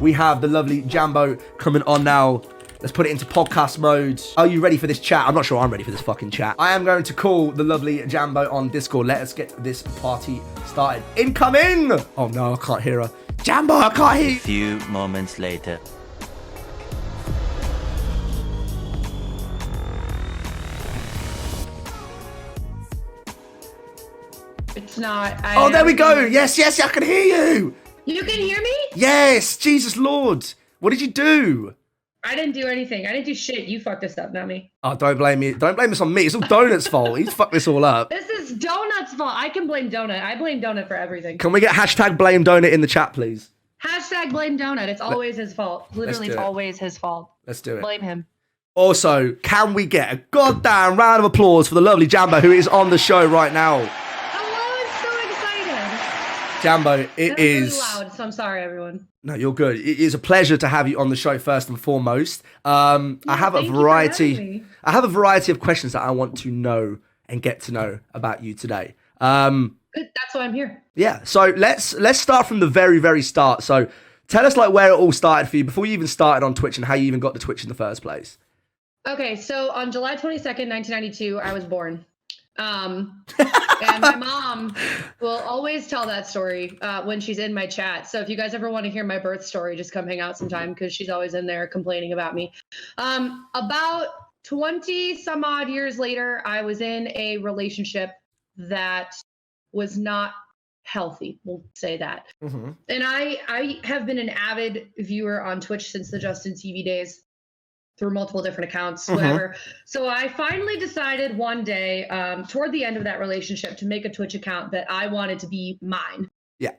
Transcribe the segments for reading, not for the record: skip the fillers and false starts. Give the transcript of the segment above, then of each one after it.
We have the lovely Jambo coming on now. Let's put it into podcast mode. Are you ready for this chat? I'm not sure I'm ready for this fucking chat. I am going to call the lovely Jambo on Discord. Let us get this party started. Incoming! Oh no, I can't hear her. Jambo, I can't hear you. A few moments later. It's not. Oh, there we go. Yes, I can hear you. You can hear me? Yes, Jesus Lord. What did you do? I didn't do anything. I didn't do shit. You fucked this up, not me. Oh, don't blame me. Don't blame this on me. It's all Donut's fault. He's fucked this all up. This is Donut's fault. I can blame Donut. I blame Donut for everything. Can we get hashtag blame Donut in the chat, please? Hashtag blame Donut. It's always his fault. Literally, it's always his fault. Let's do it. Blame him. Also, can we get a goddamn round of applause for the lovely Jambo, who is on the show right now? Jambo, it is really loud, so I'm sorry, everyone. No, you're good. It is a pleasure to have you on the show first and foremost. I have a variety of questions that I want to know and get to know about you today. Good. That's why I'm here. Yeah. So let's start from the very, very start. So tell us like where it all started for you before you even started on Twitch and how you even got to Twitch in the first place. Okay, so on July 22nd, 1992, I was born. And my mom will always tell that story when she's in my chat. So if you guys ever want to hear my birth story, just come hang out sometime because she's always in there complaining about me. About 20 some odd years later, I was in a relationship that was not healthy. We'll say that. Mm-hmm. And I have been an avid viewer on Twitch since the Justin TV days. Through multiple different accounts, whatever. So I finally decided one day, toward the end of that relationship, to make a Twitch account that I wanted to be mine. Yeah.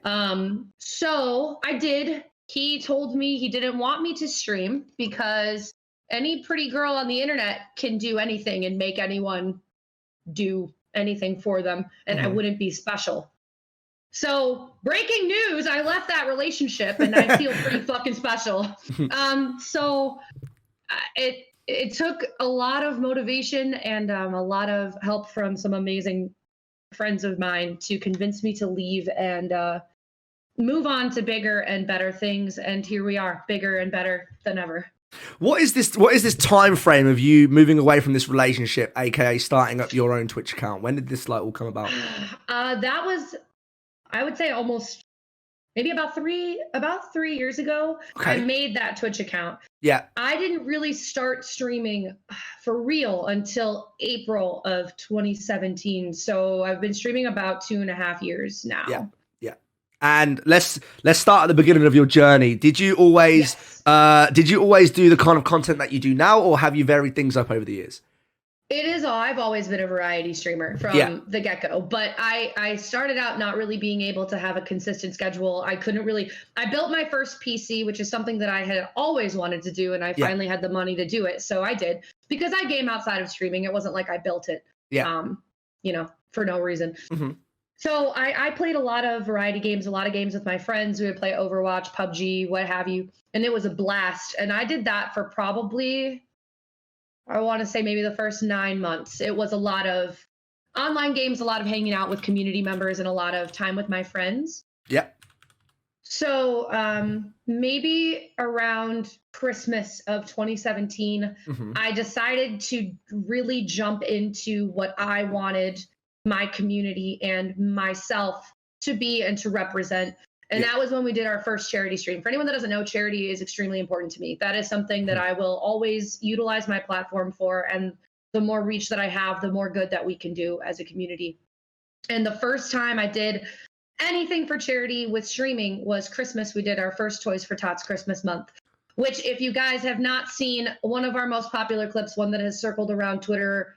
So I did. He told me he didn't want me to stream because any pretty girl on the internet can do anything and make anyone do anything for them, and I wouldn't be special. So breaking news, I left that relationship and I feel pretty fucking special. It took a lot of motivation and a lot of help from some amazing friends of mine to convince me to leave and move on to bigger and better things. And here we are, bigger and better than ever. What is this time frame of you moving away from this relationship, aka starting up your own Twitch account? When did this like all come about? That was, I would say, almost maybe about three years ago. Okay. I made that Twitch account. Yeah. I didn't really start streaming for real until April of 2017. So I've been streaming about 2.5 years now. Yeah. Yeah. And let's start at the beginning of your journey. Did you always do the kind of content that you do now, or have you varied things up over the years? I've always been a variety streamer from the get-go, but I started out not really being able to have a consistent schedule. I built my first PC, which is something that I had always wanted to do, and I finally had the money to do it. So I did, because I game outside of streaming. It wasn't like I built it, for no reason. Mm-hmm. So I played a lot of variety games, a lot of games with my friends. We would play Overwatch, PUBG, what have you. And it was a blast. And I did that for probably, I want to say maybe the first 9 months. It was a lot of online games, a lot of hanging out with community members, and a lot of time with my friends. Yeah. So maybe around Christmas of 2017, I decided to really jump into what I wanted my community and myself to be and to represent. And that was when we did our first charity stream. For anyone that doesn't know, charity is extremely important to me. That is something that I will always utilize my platform for. And the more reach that I have, the more good that we can do as a community. And the first time I did anything for charity with streaming was Christmas. We did our first Toys for Tots Christmas month, which, if you guys have not seen, one of our most popular clips, one that has circled around Twitter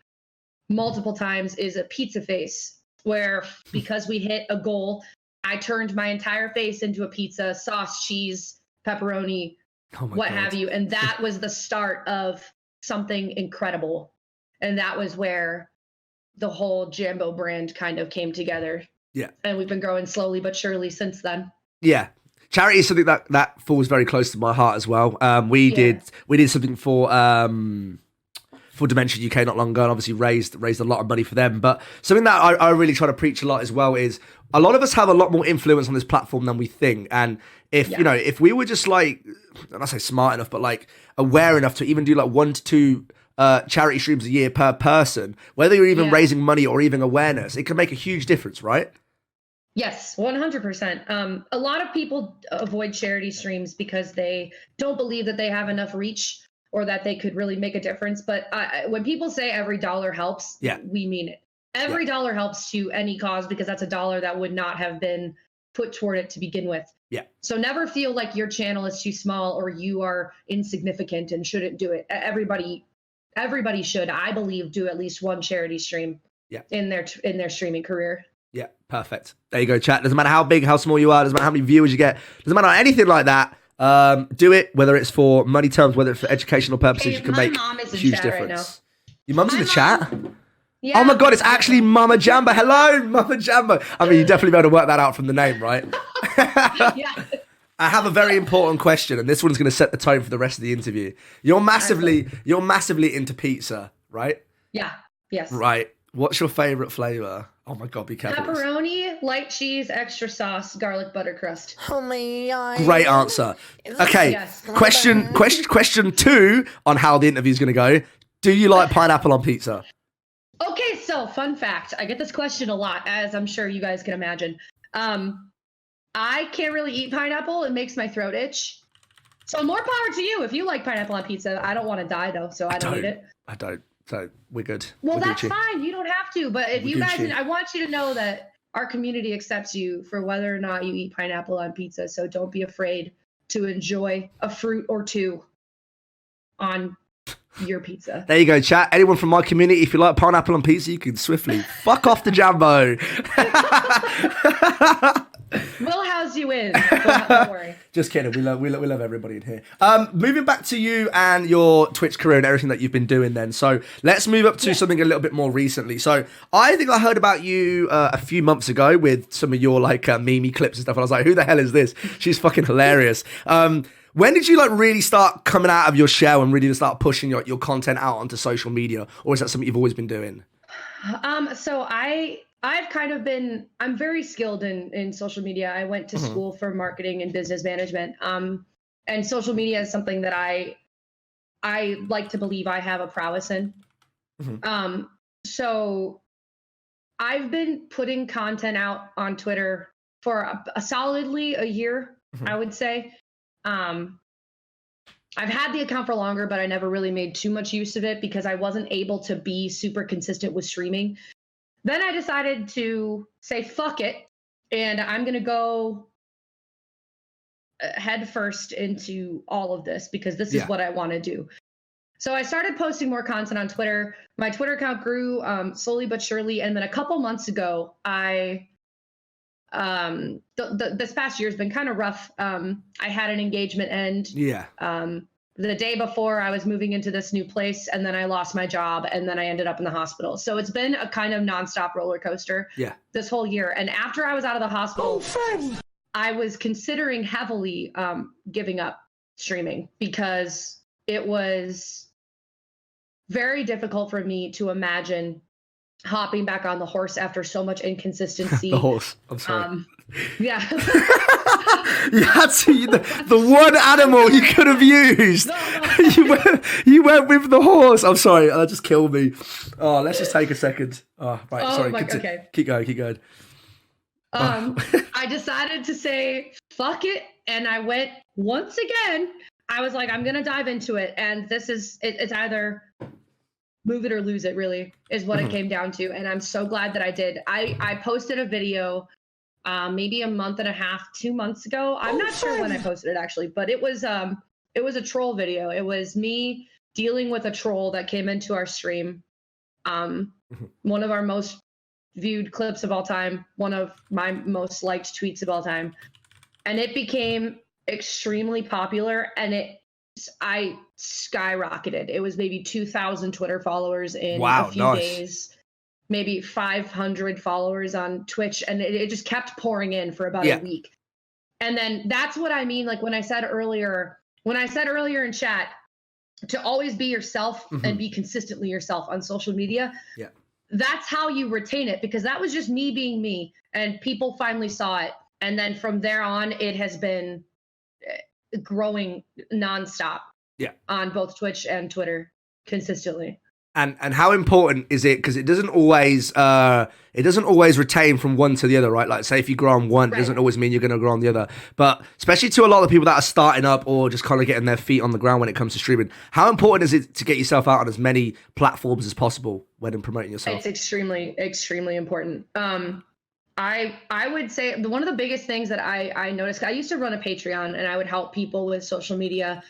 multiple times, is a pizza face, where because we hit a goal, I turned my entire face into a pizza, sauce, cheese, pepperoni, what have you. And that was the start of something incredible. And that was where the whole Jambo brand kind of came together. Yeah. And we've been growing slowly but surely since then. Yeah. Charity is something that falls very close to my heart as well. We did something for for Dementia UK not long ago, and obviously raised a lot of money for them. But something that I really try to preach a lot as well is a lot of us have a lot more influence on this platform than we think. And if you know, if we were just like, I'm not say smart enough, but like aware enough to even do like 1 to 2 charity streams a year per person, whether you're even raising money or even awareness, it can make a huge difference, right? Yes, 100%. A lot of people avoid charity streams because they don't believe that they have enough reach or that they could really make a difference. But when people say every dollar helps, we mean it. Every dollar helps to any cause, because that's a dollar that would not have been put toward it to begin with. Yeah. So never feel like your channel is too small or you are insignificant and shouldn't do it. Everybody should, I believe, do at least one charity stream in their streaming career. Yeah, perfect. There you go, chat. Doesn't matter how big, how small you are, doesn't matter how many viewers you get, doesn't matter anything like that. Do it, whether it's for money terms, whether it's for educational purposes, you can make a huge difference. Right, your mum's in the chat? Yeah. Oh my God, it's actually Mama Jambo. Hello, Mama Jambo. I mean, you definitely be able to work that out from the name, right? Yeah. I have a very important question, and this one's going to set the tone for the rest of the interview. You're massively into pizza, right? Yeah. Yes. Right. What's your favorite flavor? Oh my God, be careful. Pepperoni, light cheese, extra sauce, garlic butter crust. Oh my God. Great answer. Okay. Yes. Question 2 on how the interview is going to go. Do you like pineapple on pizza? Okay, so fun fact. I get this question a lot, as I'm sure you guys can imagine. I can't really eat pineapple. It makes my throat itch. So more power to you if you like pineapple on pizza. I don't want to die, though, so I don't eat it. I don't. So we're good. Well, we're that's Gucci. fine. You don't have to. But if We're you guys, Gucci. I want you to know that our community accepts you for whether or not you eat pineapple on pizza. So don't be afraid to enjoy a fruit or two on your pizza. There you go, chat. Anyone from my community, if you like pineapple on pizza, you can swiftly fuck off the Jambo. We'll house you in. Don't worry. Just kidding. We love everybody in here. Moving back to you and your Twitch career and everything that you've been doing then. So let's move up to something a little bit more recently. So I think I heard about you a few months ago with some of your like meme clips and stuff. And I was like, who the hell is this? She's fucking hilarious. When did you like really start coming out of your shell and really start pushing your content out onto social media? Or is that something you've always been doing? So I've kind of been, I'm very skilled in social media. I went to school for marketing and business management. And social media is something that I like to believe I have a prowess in. So I've been putting content out on Twitter for solidly a year, I would say. I've had the account for longer, but I never really made too much use of it because I wasn't able to be super consistent with streaming. Then I decided to say, fuck it. And I'm going to go head first into all of this because this is what I want to do. So I started posting more content on Twitter. My Twitter account grew slowly but surely. And then a couple months ago, this past year has been kind of rough. I had an engagement end. The day before I was moving into this new place, and then I lost my job, and then I ended up in the hospital. So it's been a kind of nonstop roller coaster this whole year. And after I was out of the hospital, I was considering heavily giving up streaming because it was very difficult for me to imagine hopping back on the horse after so much inconsistency. The horse. I'm sorry. Yeah. You had to, the one animal you could have used. You went with the horse. I'm sorry. That just killed me. Oh, let's just take a second. Oh, right. Sorry. Okay. Keep going. I decided to say, fuck it. And I went once again. I was like, I'm going to dive into it. And it's either move it or lose it, really, is what it came down to. And I'm so glad that I did. I posted a video maybe a month and a half, 2 months ago. I'm not sure when I posted it actually, but it was a troll video. It was me dealing with a troll that came into our stream. One of our most viewed clips of all time, one of my most liked tweets of all time. And it became extremely popular and I skyrocketed. It was maybe 2,000 Twitter followers in a few days. Maybe 500 followers on Twitch, and it just kept pouring in for about a week. And then that's what I mean, like when I said earlier in chat, to always be yourself and be consistently yourself on social media. Yeah. That's how you retain it, because that was just me being me, and people finally saw it. And then from there on, it has been growing nonstop. Yeah. On both Twitch and Twitter consistently. And how important is it? Because it doesn't always retain from one to the other, right? Like, say if you grow on one, it doesn't always mean you're going to grow on the other. But especially to a lot of people that are starting up or just kind of getting their feet on the ground when it comes to streaming, how important is it to get yourself out on as many platforms as possible when promoting yourself? It's extremely, extremely important. I would say one of the biggest things that I noticed, I used to run a Patreon and I would help people with social media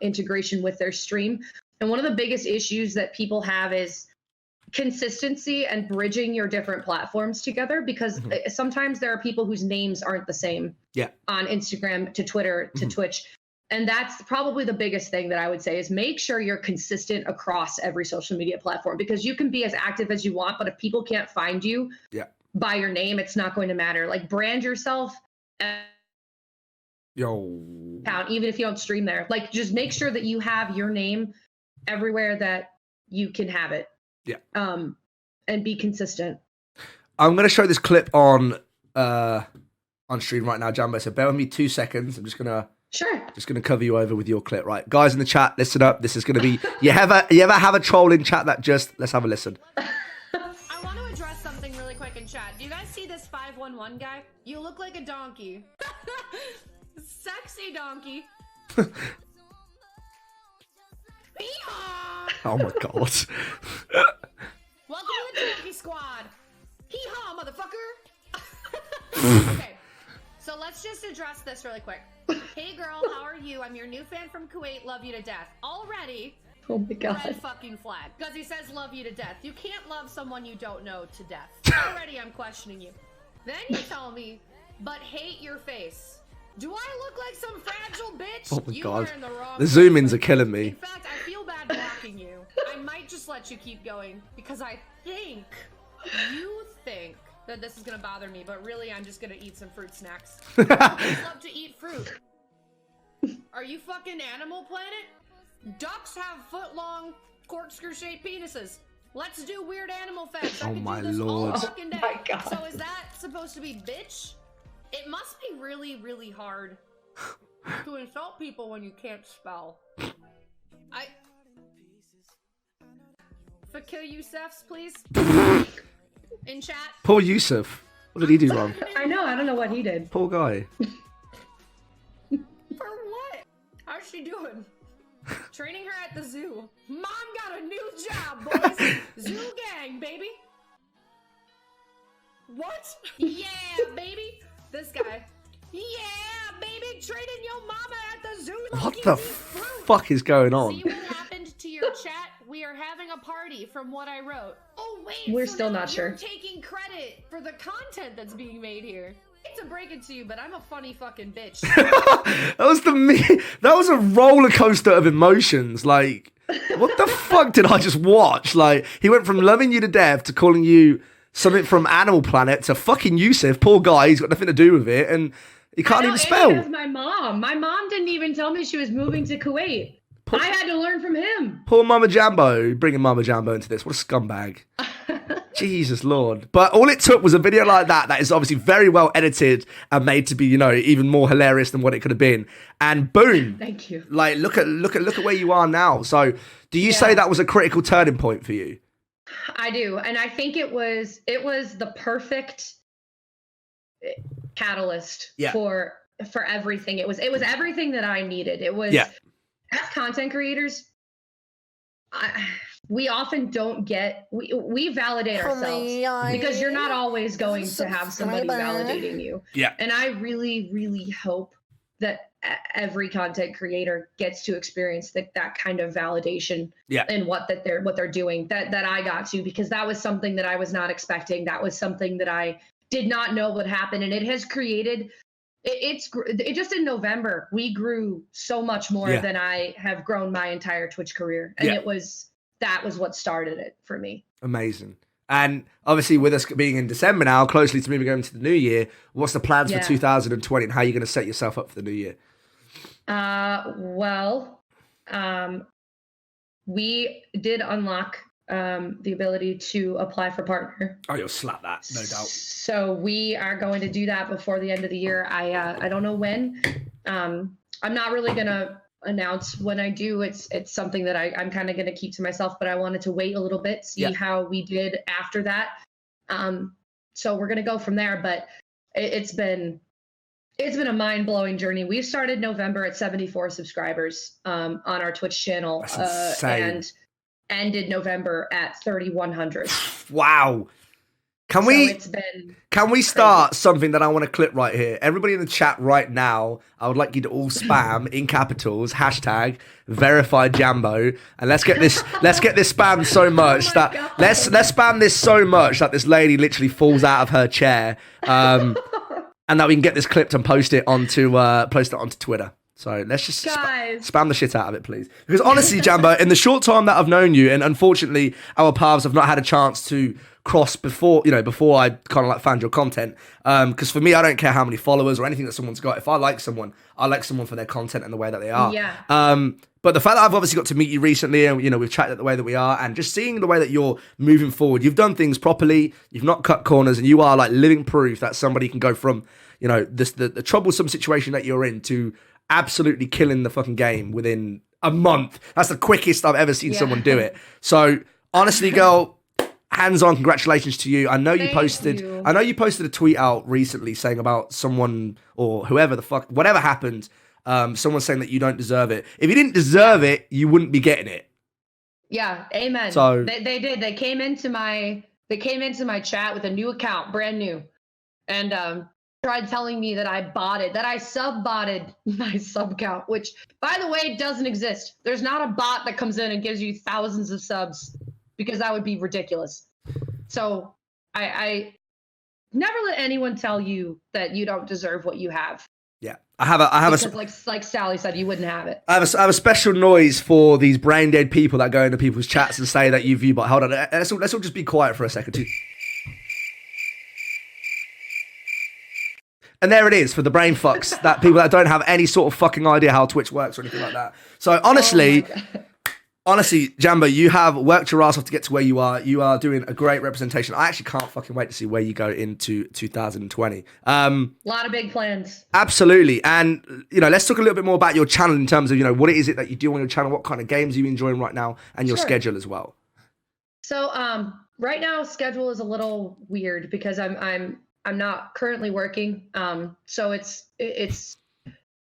integration with their stream. And one of the biggest issues that people have is consistency and bridging your different platforms together, because sometimes there are people whose names aren't the same on Instagram to Twitter to Twitch. And that's probably the biggest thing that I would say is make sure you're consistent across every social media platform, because you can be as active as you want, but if people can't find you by your name, it's not going to matter. Like, brand yourself. Even if you don't stream there, like, just make sure that you have your name everywhere that you can have it. And be consistent. I'm going to show this clip on stream right now, Jambo. So bear with me 2 seconds. I'm just gonna cover you over with your clip, right? Guys in the chat, listen up. This is gonna be you ever have a troll in chat that just let's have a listen. I want to address something really quick in chat. Do you guys see this 511 guy? You look like a donkey. Sexy donkey. Oh my god. Welcome to the donkey squad. Hee-haw, motherfucker. Okay, so let's just address this really quick. Hey girl, how are you? I'm your new fan from Kuwait. Love you to death. Already. Oh my god. Red fucking flag. Because he says love you to death. You can't love someone you don't know to death. Already I'm questioning you. Then you tell me, but hate your face. Do I look like some fragile bitch? Oh my god. Are in the wrong The zoom-ins are killing me. In fact, I feel bad blocking you. I might just let you keep going because I think you think that this is gonna bother me, but really I'm just gonna eat some fruit snacks. I just love to eat fruit. Are you fucking Animal Planet? Ducks have foot-long corkscrew-shaped penises. Let's do weird animal facts. I could do this all fucking day. My god. So is that supposed to be bitch? It must be really, really hard to insult people when you can't spell. Fakir Yousefs, please. In chat. Poor Yusuf. What did he do wrong? I know. I don't know what he did. Poor guy. For what? How's she doing? Training her at the zoo. Mom got a new job, boys. Zoo gang, baby. What? Yeah, baby. This guy. Yeah, baby. Training your mama at the zoo. What the fuck is going on? See what happened to your chat? We are having a party from what I wrote. Oh, wait. We're so still now not you're sure. taking credit for the content that's being made here. I hate to break it to you, but I'm a funny fucking bitch. That was a roller coaster of emotions. Like, what the fuck did I just watch? Like, he went from loving you to death to calling you something from Animal Planet to fucking Yusuf. Poor guy, he's got nothing to do with it, and he can't even spell. It was my mom. My mom didn't even tell me she was moving to Kuwait. I had to learn from him. Poor Mama Jambo, bringing Mama Jambo into this. What a scumbag. Jesus Lord. But all it took was a video like that is obviously very well edited and made to be, you know, even more hilarious than what it could have been. And boom. Thank you. Like, look at where you are now. So do you say that was a critical turning point for you? I do. And I think it was the perfect catalyst for everything. It was everything that I needed. It was, as content creators, we often don't get, we validate ourselves because you're not always going to have somebody validating you. Yeah. And I really, really hope that every content creator gets to experience that kind of validation in what they're doing that I got to, because that was something that I was not expecting. That was something that I did not know would happen. And it has created, it just in November, we grew so much more than I have grown my entire Twitch career. And that was what started it for me. Amazing. And obviously with us being in December now, closely to moving over to the new year, what's the plans for 2020 and how are you going to set yourself up for the new year? we did unlock the ability to apply for partner. Oh, you'll slap that, no doubt. So we are going to do that before the end of the year. I don't know when. I'm not really gonna announce when I do. It's something that I'm kind of gonna keep to myself, but I wanted to wait a little bit, see how we did after that. So we're gonna go from there. But it's been a mind-blowing journey. We started November at 74 subscribers on our Twitch channel, and ended November at 3,100. Wow. Can we start something that I want to clip right here? Everybody in the chat right now, I would like you to all spam in capitals hashtag verified Jambo, and let's get this spammed so much let's spam this so much that this lady literally falls out of her chair, and that we can get this clipped and post it onto Twitter. So let's just spam the shit out of it, please. Because honestly, Jambo, in the short time that I've known you, and unfortunately our paths have not had a chance to cross before I kind of like found your content. Because for me, I don't care how many followers or anything that someone's got. If I like someone, I like someone for their content and the way that they are. Yeah. But the fact that I've obviously got to meet you recently, and we've chatted the way that we are, and just seeing the way that you're moving forward, you've done things properly, you've not cut corners, and you are like living proof that somebody can go from the troublesome situation that you're in to absolutely killing the fucking game within a month. That's the quickest I've ever seen someone do it. So honestly, girl, hands on, congratulations to you. I know you posted a tweet out recently saying about someone or whoever the fuck, whatever happened, someone saying that you don't deserve it. If you didn't deserve it, you wouldn't be getting it. Yeah, amen. So they did. They came into my chat with a new account, brand new, and tried telling me that I sub-botted my sub count, which, by the way, doesn't exist. There's not a bot that comes in and gives you thousands of subs, because that would be ridiculous. So I never let anyone tell you that you don't deserve what you have. Yeah, I have because like Sally said, you wouldn't have it. I have a special noise for these brain dead people that go into people's chats and say that you view bot. Hold on, let's all just be quiet for a second too. And there it is for the brain fucks, that people that don't have any sort of fucking idea how Twitch works or anything like that. So honestly, Jambo, you have worked your ass off to get to where you are. You are doing a great representation. I actually can't fucking wait to see where you go into 2020. A lot of big plans. Absolutely. And, let's talk a little bit more about your channel in terms of, what it is that you do on your channel, what kind of games are you enjoying right now, and your schedule as well. So right now, schedule is a little weird because I'm not currently working. So it's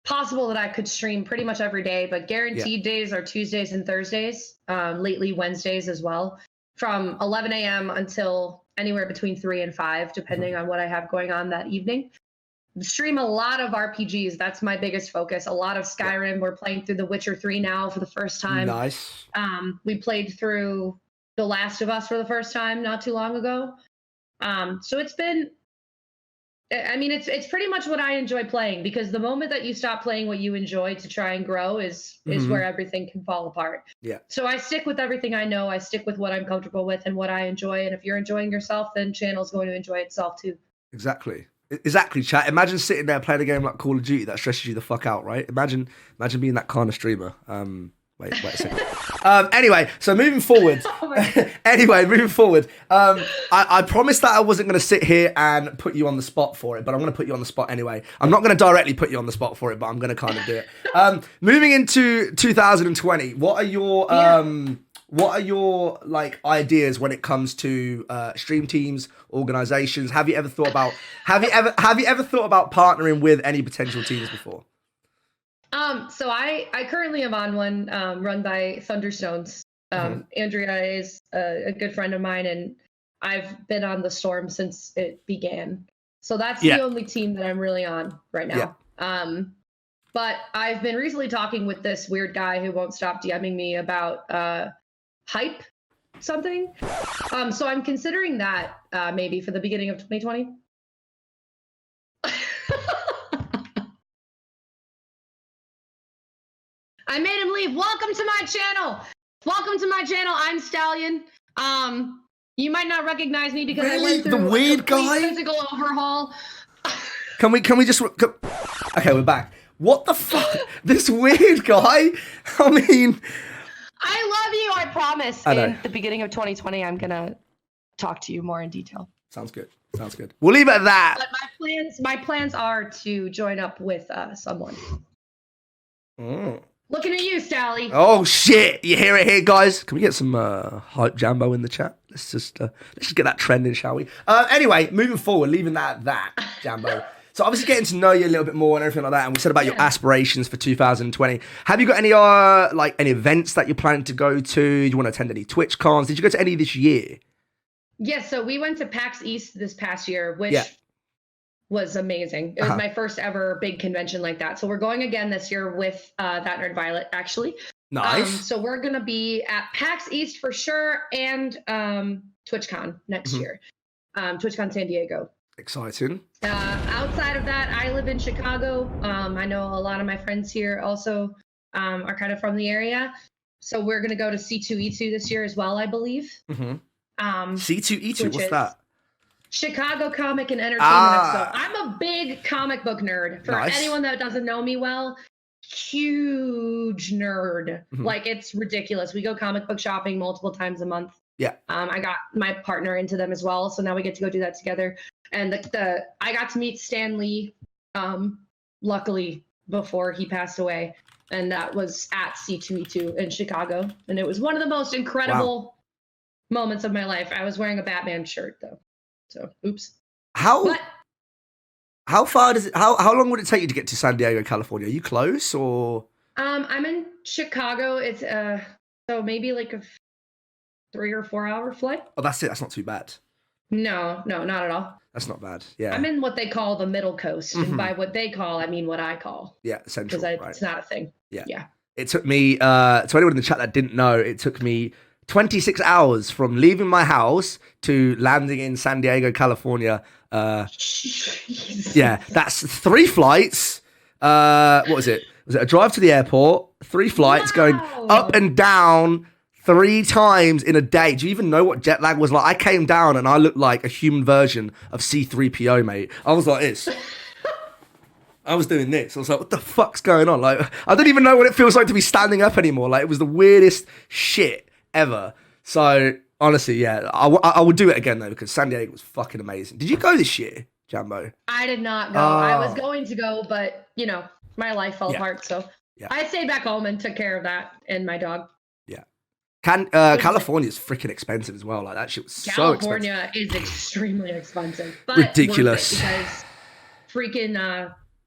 possible that I could stream pretty much every day, but guaranteed days are Tuesdays and Thursdays, lately Wednesdays as well, from 11 a.m. until anywhere between 3 and 5, depending on what I have going on that evening. Stream a lot of RPGs. That's my biggest focus. A lot of Skyrim. We're playing through The Witcher 3 now for the first time. Nice. We played through The Last of Us for the first time not too long ago. So it's been... it's pretty much what I enjoy playing, because the moment that you stop playing what you enjoy to try and grow is where everything can fall apart. Yeah. So I stick with everything I know. I stick with what I'm comfortable with and what I enjoy. And if you're enjoying yourself, then channel's going to enjoy itself too. Exactly, chat. Imagine sitting there playing a game like Call of Duty that stresses you the fuck out, right? Imagine being that kind of streamer. Wait a second. Anyway, so moving forward. I promised that I wasn't going to sit here and put you on the spot for it, but I'm going to put you on the spot anyway. I'm not going to directly put you on the spot for it, but I'm going to kind of do it. Moving into 2020, what are your like ideas when it comes to stream teams, organizations? Have you ever thought about partnering with any potential teams before? So I currently am on one run by Thunderstones. Andrea is a good friend of mine, and I've been on the Storm since it began. So that's the only team that I'm really on right now. But I've been recently talking with this weird guy who won't stop DMing me about hype something. So I'm considering that maybe for the beginning of 2020. I made him leave. Welcome to my channel. ImStallion. You might not recognize me because I went through the weird guy physical overhaul. Can we just okay, we're back. What the fuck? This weird guy? I mean, I love you. I promise. I know. In the beginning of 2020, I'm gonna talk to you more in detail. Sounds good. Sounds good. We'll leave it at that. But my plans are to join up with someone. Looking at you, Sally. Oh shit! You hear it here, guys? Can we get some hype Jambo in the chat? Let's just get that trending, shall we? Anyway, moving forward, leaving that at that, Jambo. So obviously getting to know you a little bit more and everything like that, and we said about your aspirations for 2020. Have you got any any events that you're planning to go to? Do you want to attend any Twitch cons? Did you go to any this year? Yes, so we went to PAX East this past year, which was amazing. It was my first ever big convention like that. So we're going again this year with that Nerd Violet, actually. Nice. So we're going to be at PAX East for sure and TwitchCon next year. TwitchCon San Diego. Exciting. Outside of that, I live in Chicago. I know a lot of my friends here also are kind of from the area. So we're going to go to C2E2 this year as well, I believe. C2E2, what's that? Chicago Comic and Entertainment Expo. I'm a big comic book nerd. For anyone that doesn't know me well, huge nerd. Like, it's ridiculous. We go comic book shopping multiple times a month. Yeah. I got my partner into them as well, so now we get to go do that together. And I got to meet Stan Lee, luckily, before he passed away. And that was at C2E2 in Chicago. And it was one of the most incredible moments of my life. I was wearing a Batman shirt, though. So, oops. How far does it? How long would it take you to get to San Diego, California? Are you close or? I'm in Chicago. It's so maybe like a 3 or 4 hour flight. Oh, that's it. That's not too bad. No, not at all. That's not bad. Yeah. I'm in what they call the middle coast, and by what they call, I mean what I call. Yeah, central. Because it's not a thing. Yeah. It took me. To anyone in the chat that didn't know, it took me 26 hours from leaving my house to landing in San Diego, California. Yeah, that's 3 flights. What was it? Was it a drive to the airport, 3 flights going up and down 3 times in a day? Do you even know what jet lag was like? I came down and I looked like a human version of C-3PO, mate. I was like this. I was doing this. I was like, what the fuck's going on? Like, I don't even know what it feels like to be standing up anymore. Like, it was the weirdest shit ever. So honestly, yeah, I would do it again though, because San Diego was fucking amazing. Did you go this year, Jambo? I did not go. I was going to go, but my life fell apart. So I stayed back home and took care of that and my dog. Yeah. California's freaking expensive as well. Like, that shit was so expensive. California is extremely expensive. But ridiculous. Because freaking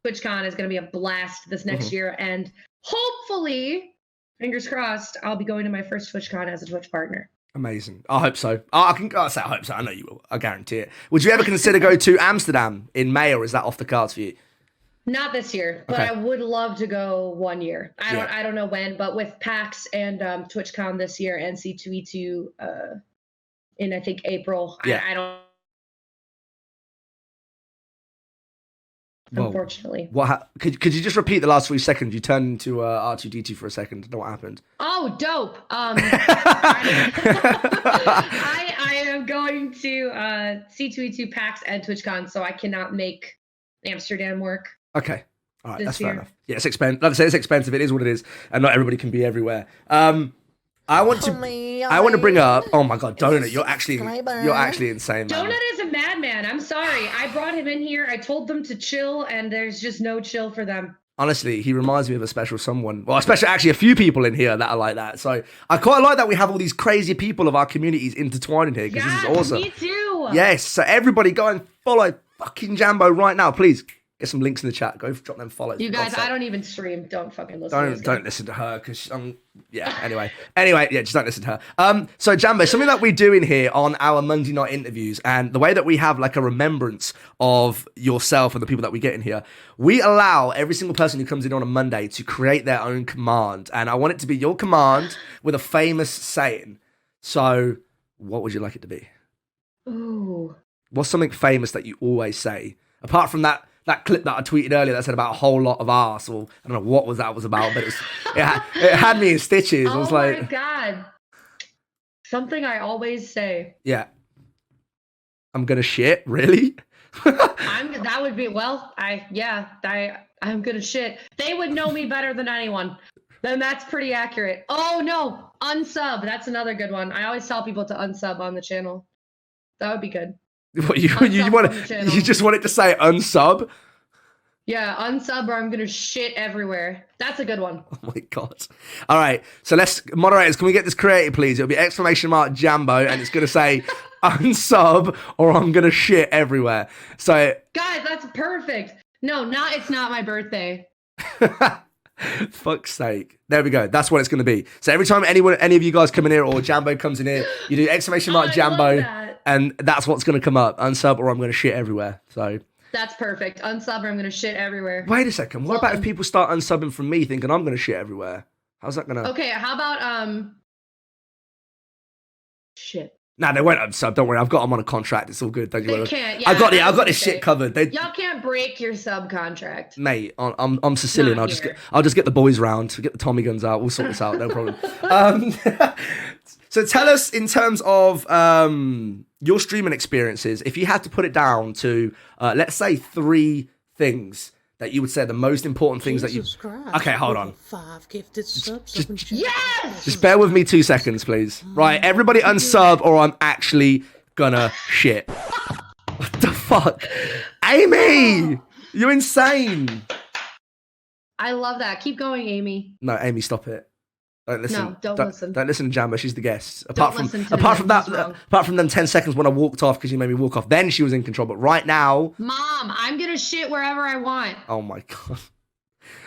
TwitchCon is going to be a blast this next year, and hopefully, fingers crossed, I'll be going to my first TwitchCon as a Twitch partner. Amazing. I hope so. I say I hope so. I know you will. I guarantee it. Would you ever consider go to Amsterdam in May, or is that off the cards for you? Not this year, but I would love to go one year. I don't know when, but with PAX and TwitchCon this year and C2E2 in I think April. I don't. Whoa. Unfortunately. Could you just repeat the last 3 seconds? You turned into R2D2 for a second. I don't know what happened. Oh, dope. I am going to C2E2 PAX and TwitchCon, so I cannot make Amsterdam work. Okay. All right, that's fair enough. Yeah, it's expensive. Like I say, it's expensive. It is what it is, and not everybody can be everywhere. I want to bring up. Oh my god, Donut! You're actually insane, man. Donut is a madman. I'm sorry. I brought him in here. I told them to chill, and there's just no chill for them. Honestly, he reminds me of a special someone. Well, especially actually a few people in here that are like that. So I quite like that we have all these crazy people of our communities intertwined in here, because this is awesome. Me too. Yes. So everybody go and follow fucking Jambo right now, please. Get some links in the chat. Go drop them follows. You guys, I don't even stream. Don't fucking listen. Don't listen to her, because Anyway, just don't listen to her. So Jambo, something that we do in here on our Monday night interviews, and the way that we have like a remembrance of yourself and the people that we get in here, we allow every single person who comes in on a Monday to create their own command, and I want it to be your command with a famous saying. So, what would you like it to be? Ooh. What's something famous that you always say, apart from that clip that I tweeted earlier that said about a whole lot of arse, or I don't know what that was about, but it had me in stitches. I was like, oh my god, something I always say. Yeah, I'm gonna shit. Really? I'm gonna shit. They would know me better than anyone. Then that's pretty accurate. Oh no, unsub. That's another good one. I always tell people to unsub on the channel. That would be good. What you want? You just want it to say unsub? Yeah, unsub or I'm gonna shit everywhere. That's a good one. Oh my god! All right, so let's moderators. Can we get this created, please? It'll be exclamation mark Jambo, and it's gonna say unsub or I'm gonna shit everywhere. So guys, that's perfect. No, it's not my birthday. Fuck's sake. There we go. That's what it's going to be. So every time any of you guys come in here or Jambo comes in here, you do exclamation mark Jambo, and that's what's going to come up. Unsub or I'm going to shit everywhere. So that's perfect. Unsub or I'm going to shit everywhere. Wait a second. What about if people start unsubbing from me thinking I'm going to shit everywhere? How's that going to... Okay, how about, shit. Nah, they won't unsub. Don't worry. I've got them on a contract. It's all good. Don't you worry. They can't. Yeah, I've got this shit covered. Y'all can't break your subcontract. Mate, I'm Sicilian. I'll just get the boys round, get the Tommy guns out. We'll sort this out. No problem. So tell us in terms of your streaming experiences, if you had to put it down to, let's say 3 things that you would say the most important things that you... Okay, hold on. 5 gifted subs. Yes! Just bear with me 2 seconds, please. Right, everybody unsub or I'm actually gonna shit. What the fuck? Amy! You're insane! I love that. Keep going, Amy. No, Amy, stop it. Don't listen. No, don't listen. Don't listen to Jambo. She's the guest. Apart from them 10 seconds when I walked off because you made me walk off, then she was in control. But right now, Mom, I'm gonna shit wherever I want. Oh my god!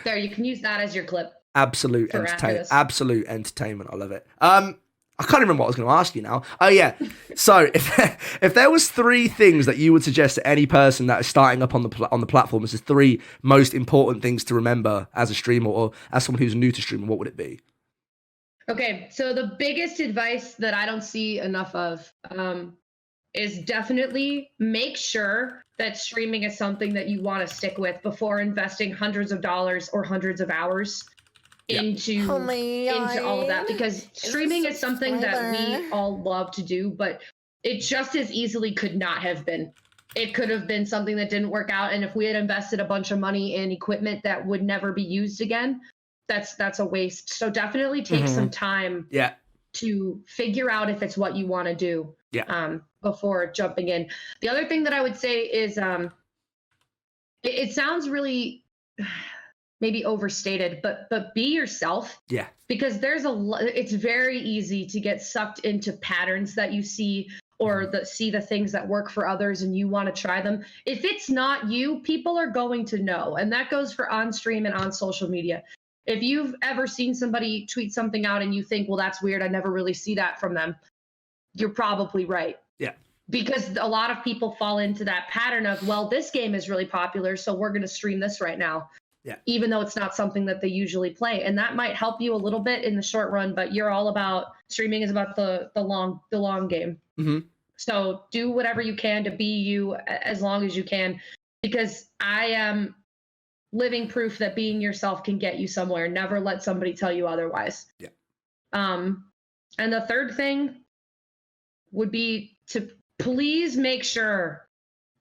There, you can use that as your clip. Absolute entertainment. Absolute entertainment. I love it. I can't remember what I was going to ask you now. Oh yeah. So if there was 3 things that you would suggest to any person that is starting up on the platform as the 3 most important things to remember as a streamer or as someone who's new to streaming, what would it be? Okay, so the biggest advice that I don't see enough of is definitely make sure that streaming is something that you want to stick with before investing hundreds of dollars or hundreds of hours into all of that, because streaming is something that we all love to do, but it just as easily could not have been. It could have been something that didn't work out, and if we had invested a bunch of money in equipment that would never be used again, that's a waste. So definitely take some time to figure out if it's what you want to do before jumping in. The other thing that I would say is it sounds really maybe overstated, but be yourself. Yeah. Because it's very easy to get sucked into patterns that you see or see the things that work for others and you want to try them. If it's not you, people are going to know. And that goes for on stream and on social media. If you've ever seen somebody tweet something out and you think, well, that's weird, I never really see that from them, you're probably right. Yeah. Because a lot of people fall into that pattern of, well, this game is really popular, so we're going to stream this right now. Yeah. Even though it's not something that they usually play. And that might help you a little bit in the short run, but you're all about, streaming is about the long game. Mm-hmm. So do whatever you can to be you as long as you can, because I am living proof that being yourself can get you somewhere. Never let somebody tell you otherwise. Yeah. And the third thing would be to please make sure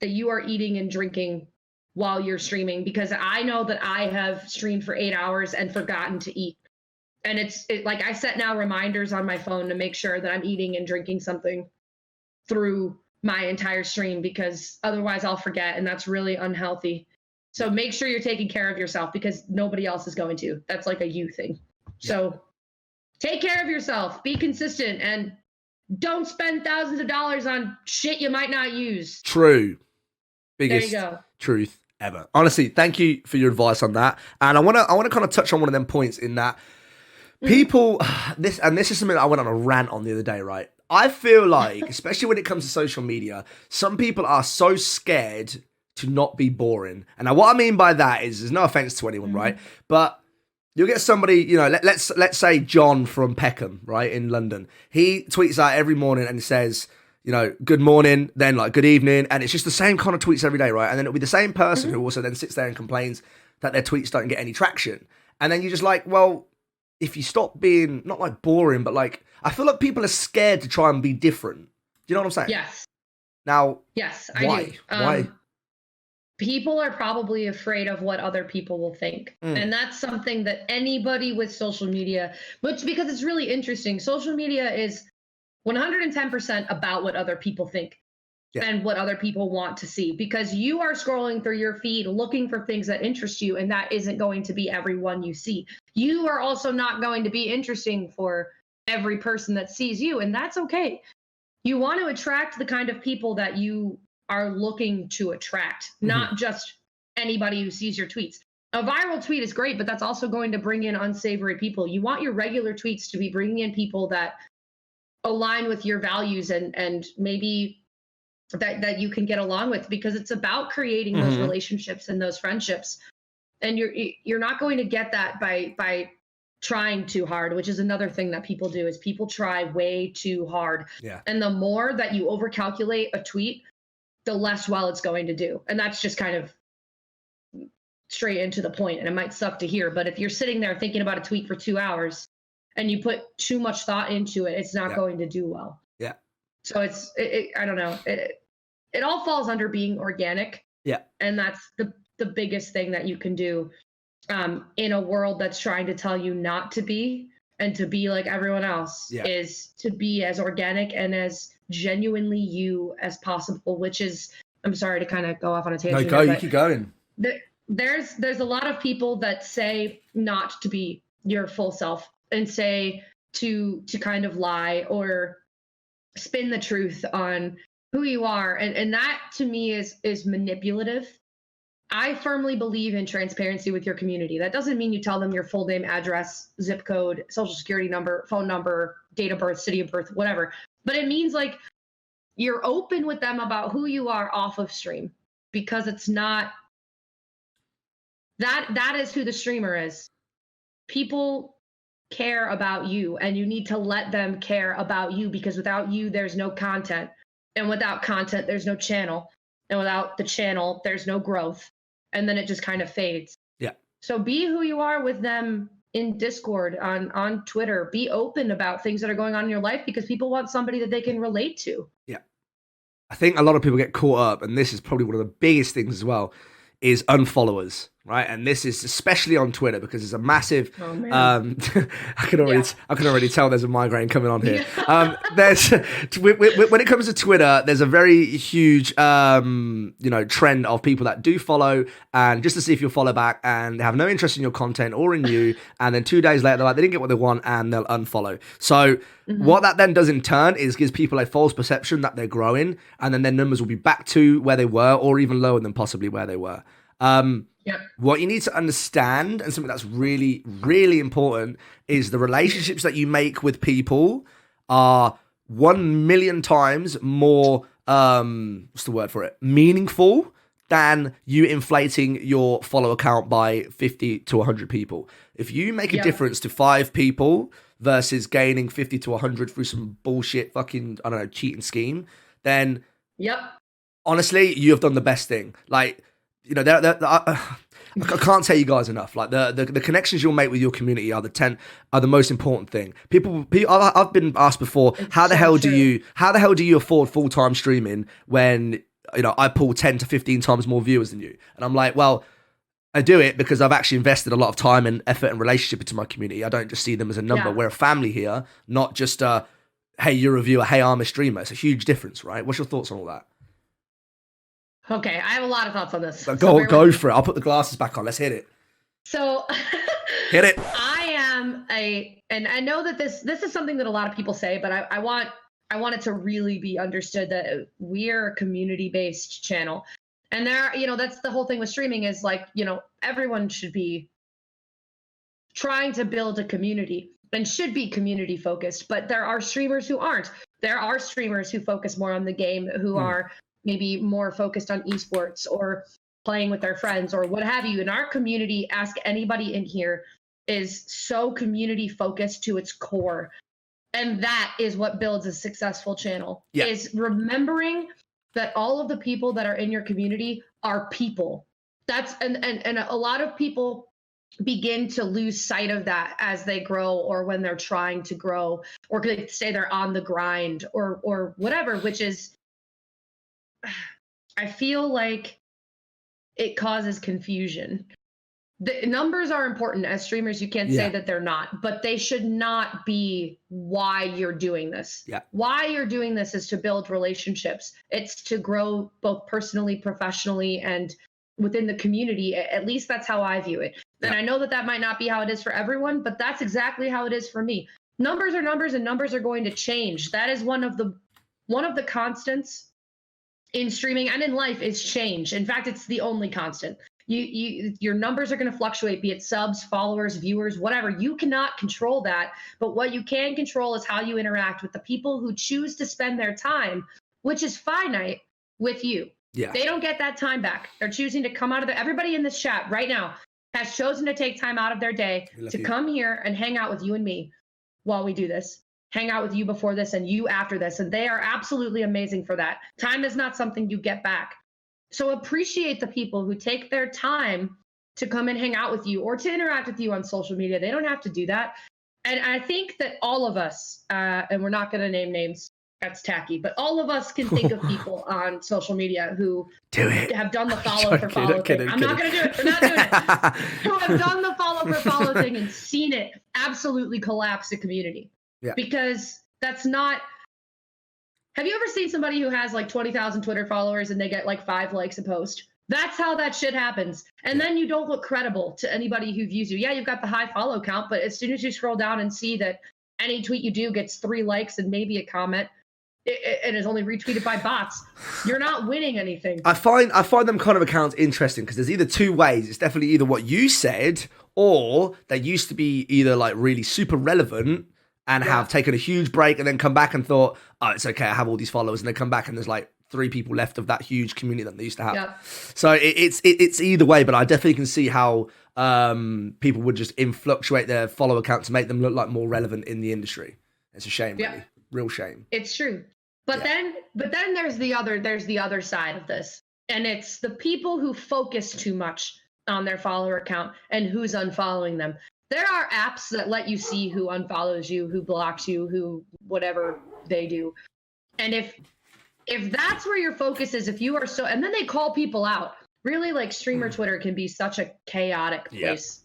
that you are eating and drinking while you're streaming, because I know that I have streamed for 8 hours and forgotten to eat. And it's like I set now reminders on my phone to make sure that I'm eating and drinking something through my entire stream, because otherwise I'll forget, and that's really unhealthy. So make sure you're taking care of yourself, because nobody else is going to. That's like a you thing. So take care of yourself, be consistent, and don't spend thousands of dollars on shit you might not use. True. Biggest truth ever. Honestly, thank you for your advice on that. And I want to kind of touch on one of them points in that people, this is something that I went on a rant on the other day, right? I feel like, especially when it comes to social media, some people are so scared to not be boring. And now what I mean by that is, there's no offense to anyone, right? But you'll get somebody, you know, let's say John from Peckham, right, in London. He tweets out every morning and says, you know, good morning, then like good evening. And it's just the same kind of tweets every day, right? And then it'll be the same person who also then sits there and complains that their tweets don't get any traction. And then you're just like, well, if you stop being, not like boring, but like, I feel like people are scared to try and be different. Do you know what I'm saying? Yes. Now, yes, why? I do. Why? people are probably afraid of what other people will think. And that's something that anybody with social media, which because it's really interesting, social media is 110% about what other people think and what other people want to see, because you are scrolling through your feed looking for things that interest you, and that isn't going to be everyone you see. You are also not going to be interesting for every person that sees you, and that's okay. You want to attract the kind of people that you are looking to attract, not just anybody who sees your tweets. A viral tweet is great, but that's also going to bring in unsavory people. You want your regular tweets to be bringing in people that align with your values and maybe that you can get along with, because it's about creating those relationships and those friendships. And you're not going to get that by trying too hard, which is another thing that people do, is people try way too hard. Yeah. And the more that you overcalculate a tweet, the less well it's going to do. And that's just kind of straight into the point, and it might suck to hear, but if you're sitting there thinking about a tweet for 2 hours and you put too much thought into it, it's not going to do well. Yeah. So I don't know. It all falls under being organic. Yeah. And that's the biggest thing that you can do in a world that's trying to tell you not to be and to be like everyone else, is to be as organic and as genuinely you as possible, which is, I'm sorry to kind of go off on a tangent. No, go, you keep going. There's a lot of people that say not to be your full self and say to kind of lie or spin the truth on who you are. And that to me is manipulative. I firmly believe in transparency with your community. That doesn't mean you tell them your full name, address, zip code, social security number, phone number, date of birth, city of birth, whatever. But it means like you're open with them about who you are off of stream, because it's not that is who the streamer is. People care about you, and you need to let them care about you, because without you, there's no content. And without content, there's no channel. And without the channel, there's no growth. And then it just kind of fades. Yeah. So be who you are with them in Discord, on Twitter. Be open about things that are going on in your life, because people want somebody that they can relate to. Yeah. I think a lot of people get caught up, and this is probably one of the biggest things as well, is unfollowers, right? And this is especially on Twitter, because it's a massive. Oh, man. I can already tell there's a migraine coming on here. There's when it comes to Twitter, there's a very huge trend of people that do follow, and just to see if you'll follow back, and they have no interest in your content or in you, and then 2 days later they're like, they didn't get what they want, and they'll unfollow. So what that then does in turn is gives people a false perception that they're growing, and then their numbers will be back to where they were, or even lower than possibly where they were. What you need to understand, and something that's really, really important, is the relationships that you make with people are 1 million times more, what's the word for it? Meaningful than you inflating your follow account by 50 to 100 people. If you make a difference to 5 people versus gaining 50 to 100 through some bullshit fucking, I don't know, cheating scheme, then honestly, you have done the best thing. Like, you know, I can't tell you guys enough. Like the connections you'll make with your community are the most important thing. People I've been asked before, how the hell do you afford full-time streaming when, you know, I pull 10 to 15 times more viewers than you? And I'm like, well, I do it because I've actually invested a lot of time and effort and relationship into my community. I don't just see them as a number. We're a family here, not just hey, you're a viewer, hey, I'm a streamer. It's a huge difference, right? What's your thoughts on all that? Okay, I have a lot of thoughts on this. Go for it. I'll put the glasses back on. Let's hit it. So hit it. I am and I know that this is something that a lot of people say, but I want it to really be understood that we're a community-based channel. And there, you know, that's the whole thing with streaming, is like, you know, everyone should be trying to build a community and should be community focused, but there are streamers who aren't. There are streamers who focus more on the game, who are maybe more focused on esports or playing with their friends or what have you. In our community, ask anybody in here, is so community focused to its core. And that is what builds a successful channel, is remembering that all of the people that are in your community are people. That's and a lot of people begin to lose sight of that as they grow, or when they're trying to grow, or they say they're on the grind or whatever, which is, I feel like it causes confusion. The numbers are important as streamers. You can't say that they're not, but they should not be why you're doing this. Yeah. Why you're doing this is to build relationships. It's to grow both personally, professionally, and within the community. At least that's how I view it. And I know that that might not be how it is for everyone, but that's exactly how it is for me. Numbers are numbers, and numbers are going to change. That is one of the constants in streaming and in life is change. In fact, it's the only constant. Your numbers are going to fluctuate, be it subs, followers, viewers, whatever. You cannot control that. But what you can control is how you interact with the people who choose to spend their time, which is finite, with you. Yeah. They don't get that time back. They're choosing to come out of everybody in this chat right now has chosen to take time out of their day to come here and hang out with you and me while we do this. Hang out with you before this and you after this. And they are absolutely amazing for that. Time is not something you get back. So appreciate the people who take their time to come and hang out with you or to interact with you on social media. They don't have to do that. And I think that all of us, and we're not going to name names, that's tacky, but all of us can think of people on social media who have done the follow for follow thing. I'm not going to do it. We're not doing it. Who have done the follow for follow thing and seen it absolutely collapse the community. Yeah. Because that's not... Have you ever seen somebody who has like 20,000 Twitter followers and they get like 5 likes a post? That's how that shit happens. And then you don't look credible to anybody who views you. Yeah, you've got the high follow count, but as soon as you scroll down and see that any tweet you do gets 3 likes and maybe a comment, and is only retweeted by bots, you're not winning anything. I find them kind of accounts interesting because there's either 2 ways. It's definitely either what you said, or they used to be either like really super relevant and have taken a huge break and then come back and thought, oh, it's okay, I have all these followers, and they come back and there's like 3 people left of that huge community that they used to have. Yeah. So it's either way, but I definitely can see how people would just fluctuate their follow account to make them look like more relevant in the industry. It's a shame, really. Real shame. It's true. But then there's the other side of this. And it's the people who focus too much on their follower count and who's unfollowing them. There are apps that let you see who unfollows you, who blocks you, who whatever they do. And if that's where your focus is, if you are so, and then they call people out. Really, like streamer Twitter can be such a chaotic place.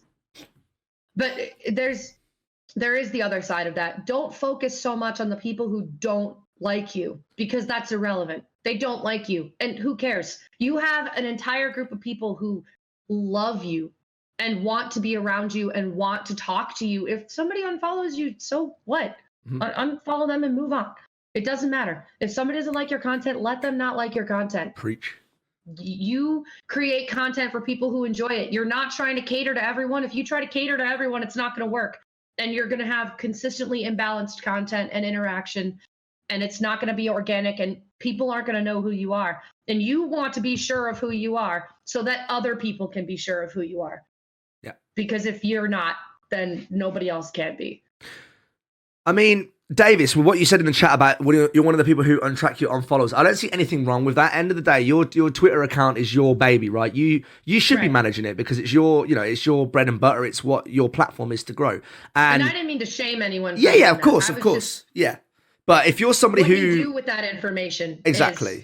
But there is the other side of that. Don't focus so much on the people who don't like you, because that's irrelevant. They don't like you, and who cares? You have an entire group of people who love you and want to be around you and want to talk to you. If somebody unfollows you, so what? Unfollow them and move on. It doesn't matter. If somebody doesn't like your content, let them not like your content. Preach. You create content for people who enjoy it. You're not trying to cater to everyone. If you try to cater to everyone, it's not going to work. And you're going to have consistently imbalanced content and interaction, and it's not going to be organic, and people aren't going to know who you are. And you want to be sure of who you are so that other people can be sure of who you are. Yeah. Because if you're not, then nobody else can be. I mean, Davis, what you said in the chat about you're one of the people who untrack your unfollows, I don't see anything wrong with that. End of the day, your Twitter account is your baby, right? You should be managing it because it's it's your bread and butter. It's what your platform is to grow. And I didn't mean to shame anyone. Yeah, of course. Yeah. But if you're somebody what you do with that information is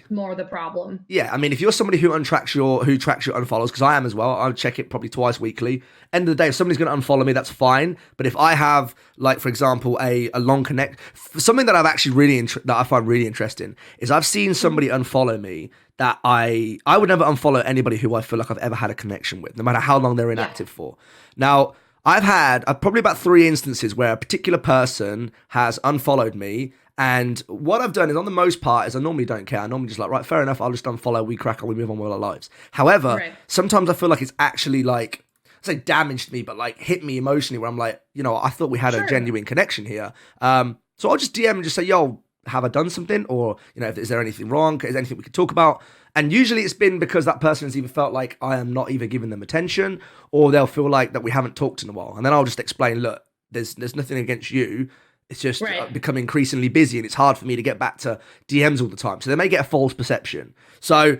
more the problem. Yeah, I mean, if you're somebody who tracks your unfollows, because I am as well, I'll check it probably twice weekly. End of the day, if somebody's going to unfollow me, that's fine. But if I have, like, for example, a long connect, something that I've actually that I find really interesting is I've seen somebody unfollow me that I would never unfollow anybody who I feel like I've ever had a connection with, no matter how long they're inactive for. Now, I've had probably about 3 instances where a particular person has unfollowed me. And what I've done is, on the most part, is I normally don't care. I normally just like, right, fair enough, I'll just unfollow, we crack on, we move on with our lives. However, sometimes I feel like it's actually like, I say damaged me, but like hit me emotionally where I'm like, I thought we had a genuine connection here. So I'll just DM and just say, yo, have I done something? Or, is there anything wrong? Is there anything we could talk about? And usually it's been because that person has either felt like I am not even giving them attention, or they'll feel like that we haven't talked in a while. And then I'll just explain, look, there's nothing against you. It's just become increasingly busy, and it's hard for me to get back to DMs all the time. So they may get a false perception. So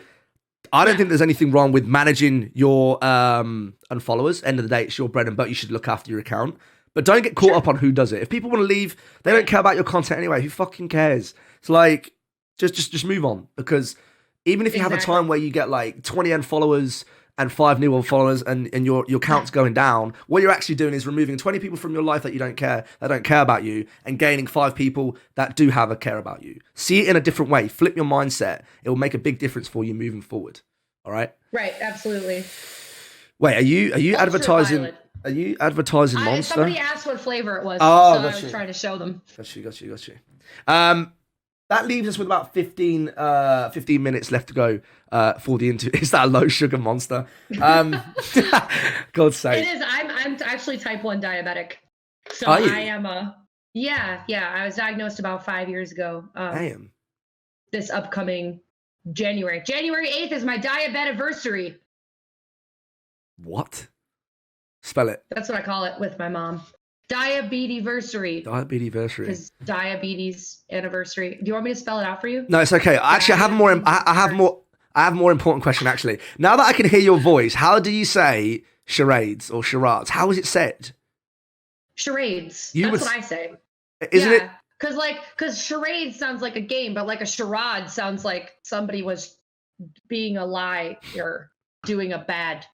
I don't think there's anything wrong with managing your unfollowers. End of the day, it's your bread and butter. You should look after your account. But don't get caught up on who does it. If people want to leave, they don't care about your content anyway. Who fucking cares? It's like, just move on. Because even if you have a time where you get like 20 unfollowers and 5 new followers and your count's going down, what you're actually doing is removing 20 people from your life that don't care about you, and gaining 5 people that do have a care about you. See it in a different way. Flip your mindset. It will make a big difference for you moving forward. All right? Right, absolutely. Wait, are you advertising? Are you advertising Monster? Somebody asked what flavor it was, so I was trying to show them. Got you. That leaves us with about 15 minutes left to go for the interview. Is that a low sugar Monster? God's sake. It is. I'm actually type 1 diabetic. So Are you? I am yeah. I was diagnosed about 5 years ago. Damn. This upcoming January 8th is my diabetiversary. What? Spell it. That's what I call it with my mom. Diabetiversary. Diabetiversary. Because diabetes anniversary. Do you want me to spell it out for you? No, it's okay. Actually, I have more important question. Actually, now that I can hear your voice, how do you say charades or charades? How is it said? Charades. That's what I say. Isn't it? Because charades sounds like a game, but like a charade sounds like somebody was being a liar, doing a bad.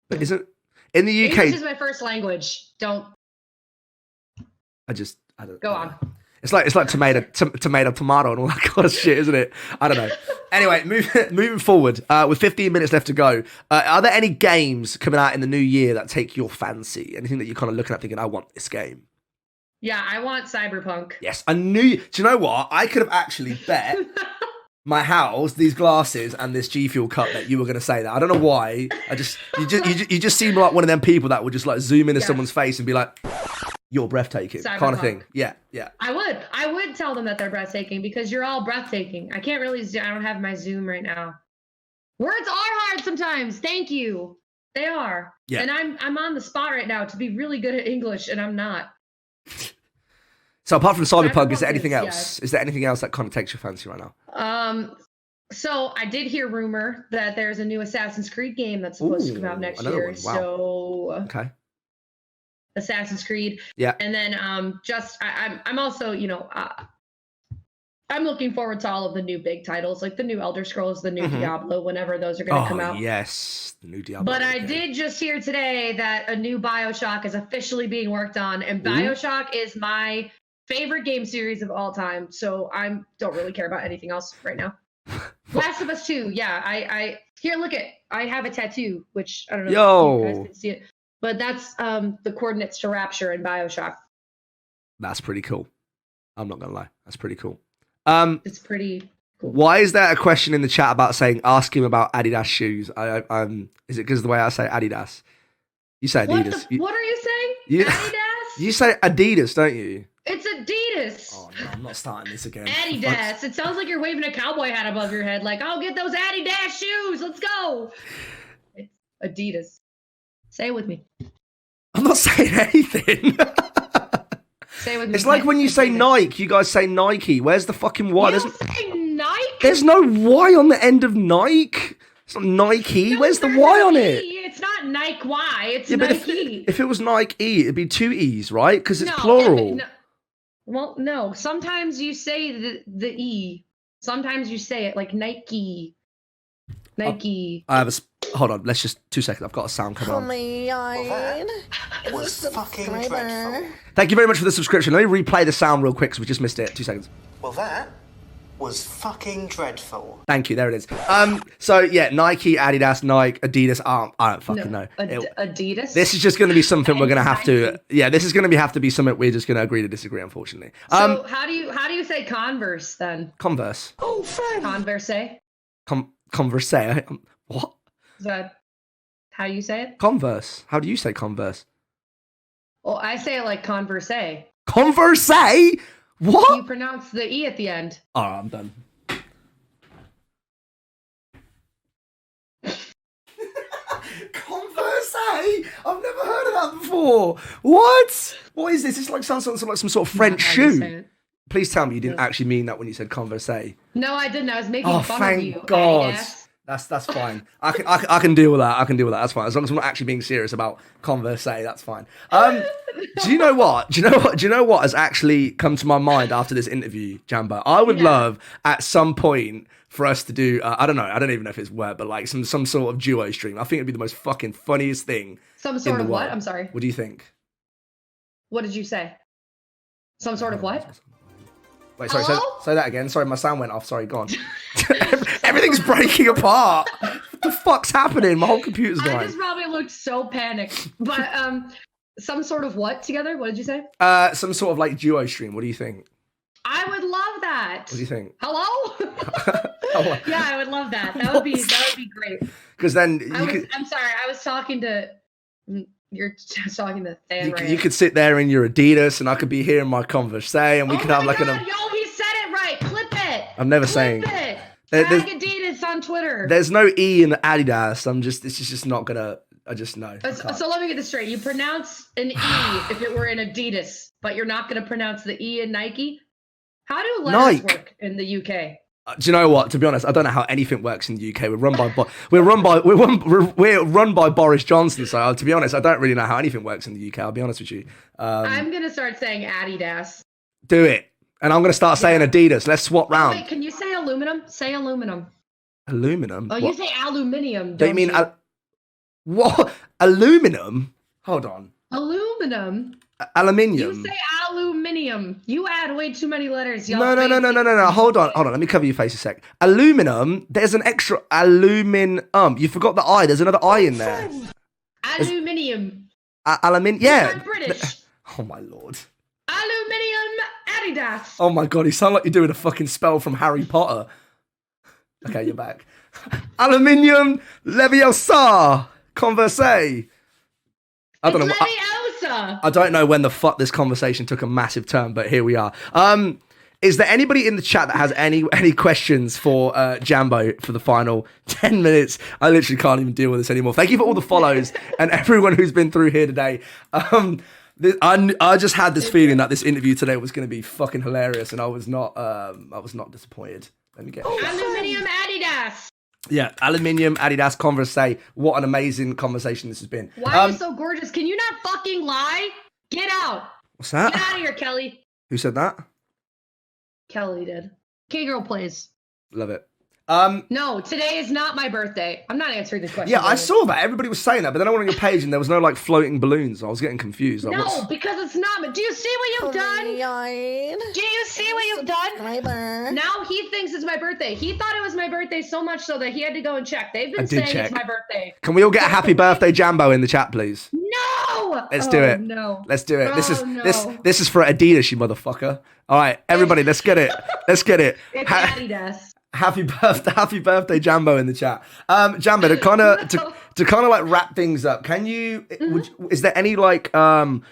But isn't in the UK? English is my first language. I don't go on. It's like tomato, tomato, and all that kind of shit, isn't it? I don't know. Anyway, moving forward, with 15 minutes left to go, are there any games coming out in the new year that take your fancy? Anything that you're kind of looking at thinking, I want this game? Yeah, I want Cyberpunk. Yes, I knew. Do you know what? I could have actually bet my house, these glasses, and this G Fuel cup that you were going to say that. I don't know why. You just seem like one of them people that would just like zoom into someone's face and be like, "You're breathtaking," Cyberpunk. kind of thing. Yeah. I would tell them that they're breathtaking because you're all breathtaking. I can't really. I don't have my Zoom right now. Words are hard sometimes. Thank you. They are. Yeah. And I'm on the spot right now to be really good at English, and I'm not. So apart from Cyberpunk, is there Cyberpunk anything is, else? yes. Is there anything else that kind of takes your fancy right now? So I did hear rumor that there's a new Assassin's Creed game that's supposed to come out next year. One. Wow. So Okay. Assassin's Creed. Yeah. And then I'm also, I'm looking forward to all of the new big titles, like the new Elder Scrolls, the new Diablo, whenever those are going to come out. Yes, the new Diablo. But I did just hear today that a new BioShock is officially being worked on, and BioShock is my favorite game series of all time. So I don't really care about anything else right now. Last of Us 2, yeah. I here, look at, I have a tattoo, which I don't know if you guys can see it, but that's the coordinates to Rapture in BioShock. That's pretty cool. I'm not gonna lie, that's pretty cool. It's pretty cool. Why is there a question in the chat about saying ask him about Adidas shoes? Is it because of the way I say Adidas? You say Adidas. What are you saying? Adidas? You say Adidas, don't you? It's Adidas. Oh no, I'm not starting this again. Adidas. It sounds like you're waving a cowboy hat above your head, like, "I'll get those Adidas shoes. Let's go." It's Adidas. Say it with me. I'm not saying anything. Say it with me. It's like when you say Nike, you guys say Nike. Where's the fucking Y? You say Nike? There's no Y on the end of Nike. It's not Nike. Where's the Y on it? It's not Nike Y. It's But Nike. if it was Nike, it'd be 2 E's, right? Because it's plural. Well, no. Sometimes you say the E. Sometimes you say it like Nike. Nike. I have a... Hold on. Let's just... 2 seconds. I've got a sound coming on. Well, that was fucking dreadful. Thank you very much for the subscription. Let me replay the sound real quick because we just missed it. 2 seconds. Well, that was fucking dreadful. Thank you. There it is. So yeah, Nike, Adidas, Nike, Adidas. I don't fucking know. Adidas. This is just going to be something we're going to have to. Yeah, this is going to have to be something we're just going to agree to disagree, unfortunately. So how do you say Converse then? Converse. Oh, fun. Converse. Converse. What? Is that how you say it? Converse. How do you say Converse? Well, I say it like Converse. Converse? What? You pronounce the E at the end. Oh, I'm done. Converse? I've never heard of that before. What? What is this? It's like sounds like some sort of French shoe. Please tell me you didn't actually mean that when you said Converse. No, I didn't. I was making fun of you. Thank God. That's fine. I can deal with that. I can deal with that. That's fine. As long as I'm not actually being serious about Converse, that's fine. Do you know what? Do you know what has actually come to my mind after this interview, Jambo? I would love at some point for us to do. I don't know. I don't even know if it's word, but like some sort of duo stream. I think it'd be the most fucking funniest thing. Some sort in of the what? world. I'm sorry. What do you think? What did you say? Some sort of what? Wait, sorry. Hello? Say that again. Sorry, my sound went off. Sorry, gone. Everything's breaking apart. What the fuck's happening? My whole computer's I dying. just probably looked so panicked. But some sort of what together? What did you say? Some sort of like duo stream. What do you think? I would love that. What do you think? Hello? Oh, Yeah, I would love that. That would be great. because then I'm sorry. I was talking to you're just talking to Than you could sit there in your Adidas, and I could be hearing my Converse, and we oh could my have like God, an. yo, he said it right. Clip it. I'm never Clip saying. it. There's- Tag Adidas on Twitter. There's no E in Adidas. This is just not gonna. I just know. So let me get this straight. You pronounce an E if it were in Adidas, but you're not going to pronounce the E in Nike. How do letters Nike. work in the UK? Do you know what? To be honest, I don't know how anything works in the UK. We're run by Boris Johnson. So to be honest, I don't really know how anything works in the UK. I'll be honest with you. I'm going to start saying Adidas. Do it, and I'm gonna start saying Adidas. Let's swap Oh, round. wait, can you say aluminum? Say aluminum. Aluminum. Oh, What? you say aluminium. Don't you mean what? Aluminum? Hold on. Aluminium? Aluminium. You say aluminium. You add way too many letters. Y'all No. Hold on. Let me cover your face a sec. Aluminum. There's an extra aluminum. You forgot the I. There's another I in there. Aluminium. Yeah. I'm British. Oh my lord. Aluminium Adidas. Oh my god. You sound like you're doing a fucking spell from Harry Potter. Okay, you're back. Aluminium Leviosa. Converse. I don't know. Leviosa. I don't know when the fuck this conversation took a massive turn, but here we are. Is there anybody in the chat that has any questions for Jambo for the final 10 minutes? I literally can't even deal with this anymore. Thank you for all the follows and everyone who's been through here today. I just had this feeling that this interview today was going to be fucking hilarious, and I was not disappointed. Let me get Aluminium Adidas. Yeah, aluminium, Adidas, Converse. Say what an amazing conversation this has been. Why are you so gorgeous? Can you not fucking lie? Get out. What's that? Get out of here, Kelly. Who said that? Kelly did. K-Girl plays. Love it. No, today is not my birthday. I'm not answering this question. Yeah, I saw that. Everybody was saying that, but then I went on your page and there was no like floating balloons. I was getting confused. Like, No, because it's not. Do you see what you've done? Do you see what you've done? Subscriber. Now he thinks it's my birthday. He thought it was my birthday so much so that he had to go and check. They've I been did saying check. it's my birthday. Can we all get a happy birthday Jambo in the chat, please? No. Let's do it. No. Let's do it. This is Oh, no. this is for Adidas, you motherfucker. All right, everybody, let's get it. Let's get it. It's Adidas. Happy birthday, Jambo in the chat. Jambo, to kind of like wrap things up. Can you? Is there any like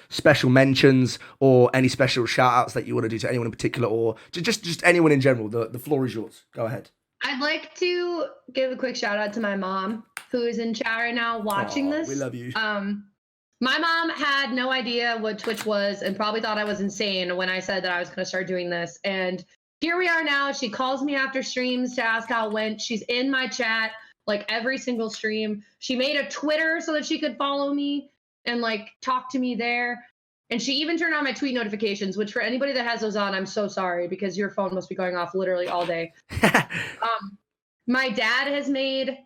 special mentions or any special shout outs that you want to do to anyone in particular, or just anyone in general? The floor is yours. Go ahead. I'd like to give a quick shout out to my mom, who is in chat right now watching this. We love you. My mom had no idea what Twitch was and probably thought I was insane when I said that I was going to start doing this. And here we are now. She calls me after streams to ask how it went. She's in my chat like every single stream. She made a Twitter so that she could follow me and like talk to me there. And she even turned on my tweet notifications, which for anybody that has those on, I'm so sorry because your phone must be going off literally all day. My dad has made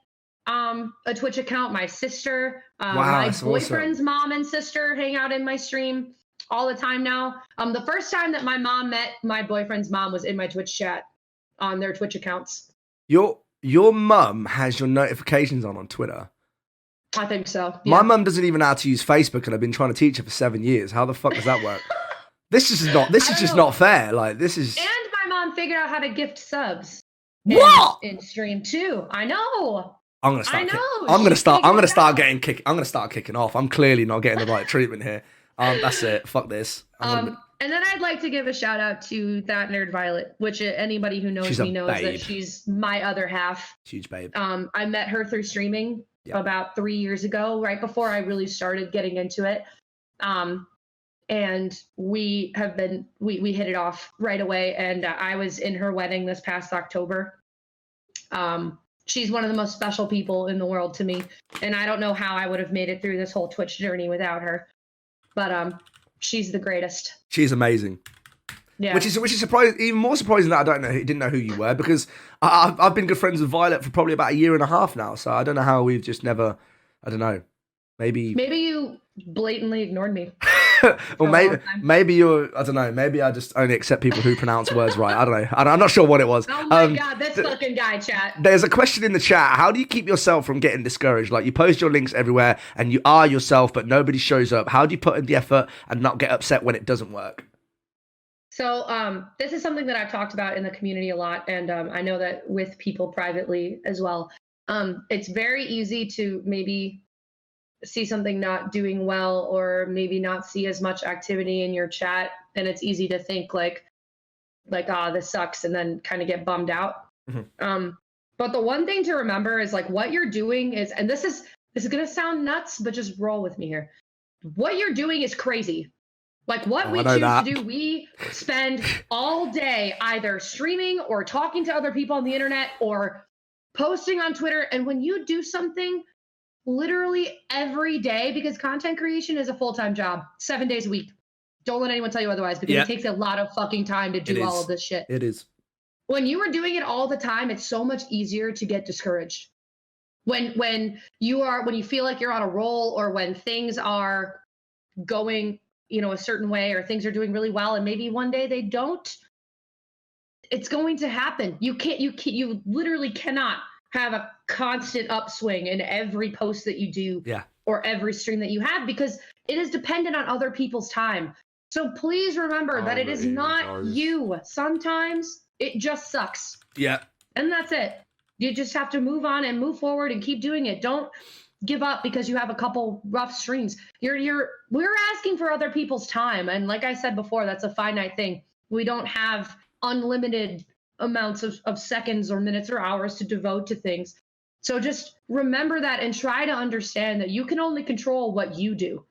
a Twitch account. My sister, my boyfriend's mom and sister hang out in my stream all the time now. The first time that my mom met my boyfriend's mom was in my Twitch chat on their Twitch accounts. Your mum has your notifications on Twitter. I think so. Yeah. My mum doesn't even know how to use Facebook, and I've been trying to teach her for 7 years. How the fuck does that work? This is just not fair. Like this is. And my mom figured out how to gift subs. What? In stream too. I know. I'm gonna start kicking off. I'm clearly not getting the right treatment here. That's it. Fuck this. And then I'd like to give a shout out to that nerd Violet, which anybody who knows me knows that she's my other half. Huge babe. I met her through streaming about 3 years ago, right before I really started getting into it. And we hit it off right away. And I was in her wedding this past October. She's one of the most special people in the world to me. And I don't know how I would have made it through this whole Twitch journey without her. But she's the greatest. She's amazing. Yeah. Which is surprising, even more surprising that didn't know who you were, because I've been good friends with Violet for probably about a year and a half now. So I don't know how we've just never, I don't know, maybe you blatantly ignored me. or maybe you're, I don't know, maybe I just only accept people who pronounce words right. I don't know. I'm not sure what it was. Oh my God, this fucking guy, chat. There's a question in the chat. How do you keep yourself from getting discouraged? Like, you post your links everywhere and you are yourself, but nobody shows up. How do you put in the effort and not get upset when it doesn't work? So this is something that I've talked about in the community a lot, and I know that with people privately as well. It's very easy to maybe see something not doing well, or maybe not see as much activity in your chat, and it's easy to think like this sucks, and then kind of get bummed out. But the one thing to remember is like what you're doing is, and this is gonna sound nuts, but just roll with me here. What you're doing is crazy. Like what we choose to do, we spend all day either streaming or talking to other people on the internet or posting on Twitter. And when you do something literally every day, because content creation is a full-time job, 7 days a week. Don't let anyone tell you otherwise, because it takes a lot of fucking time to do all of this shit. It is. When you are doing it all the time, it's so much easier to get discouraged. When you feel like you're on a roll, or when things are going, a certain way, or things are doing really well and maybe one day they don't, it's going to happen. You literally cannot have a constant upswing in every post that you do, or every stream that you have, because it is dependent on other people's time. So please remember that it is not you. Sometimes it just sucks. Yeah. And that's it. You just have to move on and move forward and keep doing it. Don't give up because you have a couple rough streams. We're asking for other people's time. And like I said before, that's a finite thing. We don't have unlimited amounts of seconds or minutes or hours to devote to things. So just remember that and try to understand that you can only control what you do.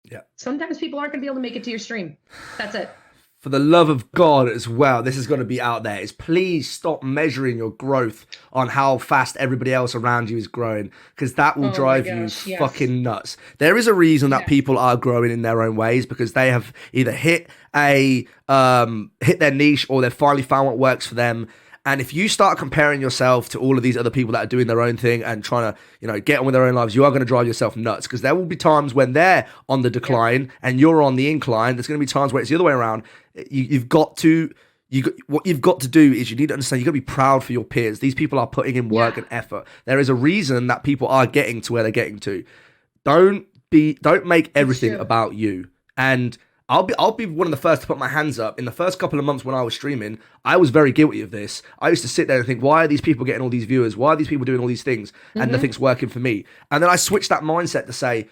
Yeah. Sometimes people aren't going to be able to make it to your stream. That's it. For the love of God as well, this is going to be out there, is please stop measuring your growth on how fast everybody else around you is growing, because that will drive you fucking nuts. There is a reason that people are growing in their own ways, because they have either hit their niche, or they've finally found what works for them. And if you start comparing yourself to all of these other people that are doing their own thing and trying to, get on with their own lives, you are going to drive yourself nuts, because there will be times when they're on the decline and you're on the incline. There's going to be times where it's the other way around. What you've got to do is you need to understand, you've got to be proud for your peers. These people are putting in work and effort. There is a reason that people are getting to where they're getting to. Don't make everything about you. And I'll be one of the first to put my hands up. In the first couple of months when I was streaming, I was very guilty of this. I used to sit there and think, why are these people getting all these viewers? Why are these people doing all these things? And nothing's working for me. And then I switched that mindset to say,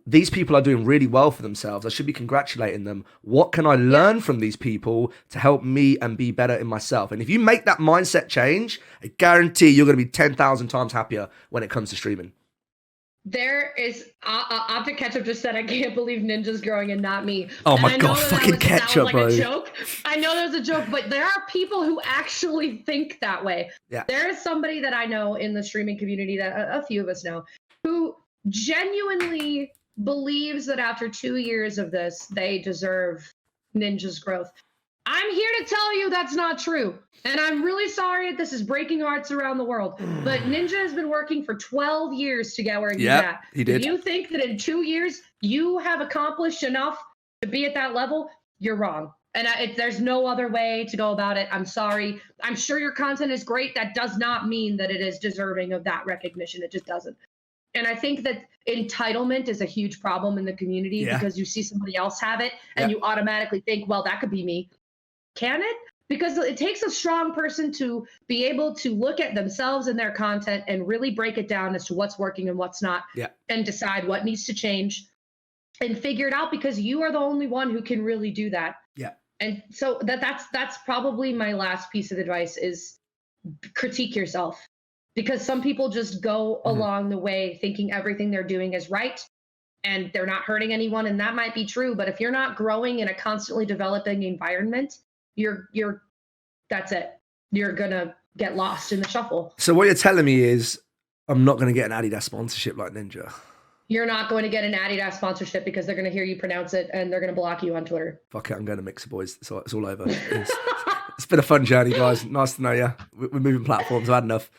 these people are doing really well for themselves. I should be congratulating them. What can I learn from these people to help me and be better in myself? And if you make that mindset change, I guarantee you're going to be 10,000 times happier when it comes to streaming. There is, Optic Ketchup just said, I can't believe Ninja's growing and not me. Oh my God, fucking Ketchup, bro. A joke. I know there's a joke, but there are people who actually think that way. Yeah. There is somebody that I know in the streaming community, that a few of us know, who genuinely believes that after 2 years of this, they deserve Ninja's growth. I'm here to tell you that's not true. And I'm really sorry that this is breaking hearts around the world. But Ninja has been working for 12 years to get where he's at. He did. If you think that in 2 years you have accomplished enough to be at that level, you're wrong. And there's no other way to go about it. I'm sorry. I'm sure your content is great. That does not mean that it is deserving of that recognition. It just doesn't. And I think that entitlement is a huge problem in the community, because you see somebody else have it and you automatically think, well, that could be me. Can it? Because it takes a strong person to be able to look at themselves and their content and really break it down as to what's working and what's not, and decide what needs to change and figure it out, because you are the only one who can really do that. Yeah. And so that's probably my last piece of advice, is critique yourself, because some people just go along the way thinking everything they're doing is right and they're not hurting anyone. And that might be true, but if you're not growing in a constantly developing environment, that's it. You're gonna get lost in the shuffle. So what you're telling me is, I'm not gonna get an Adidas sponsorship like Ninja. You're not going to get an Adidas sponsorship because they're going to hear you pronounce it and they're going to block you on Twitter. Fuck it, I'm going to Mixer, boys. So it's all over. It's been a fun journey, guys. Nice to know you. We're moving platforms. I've had enough.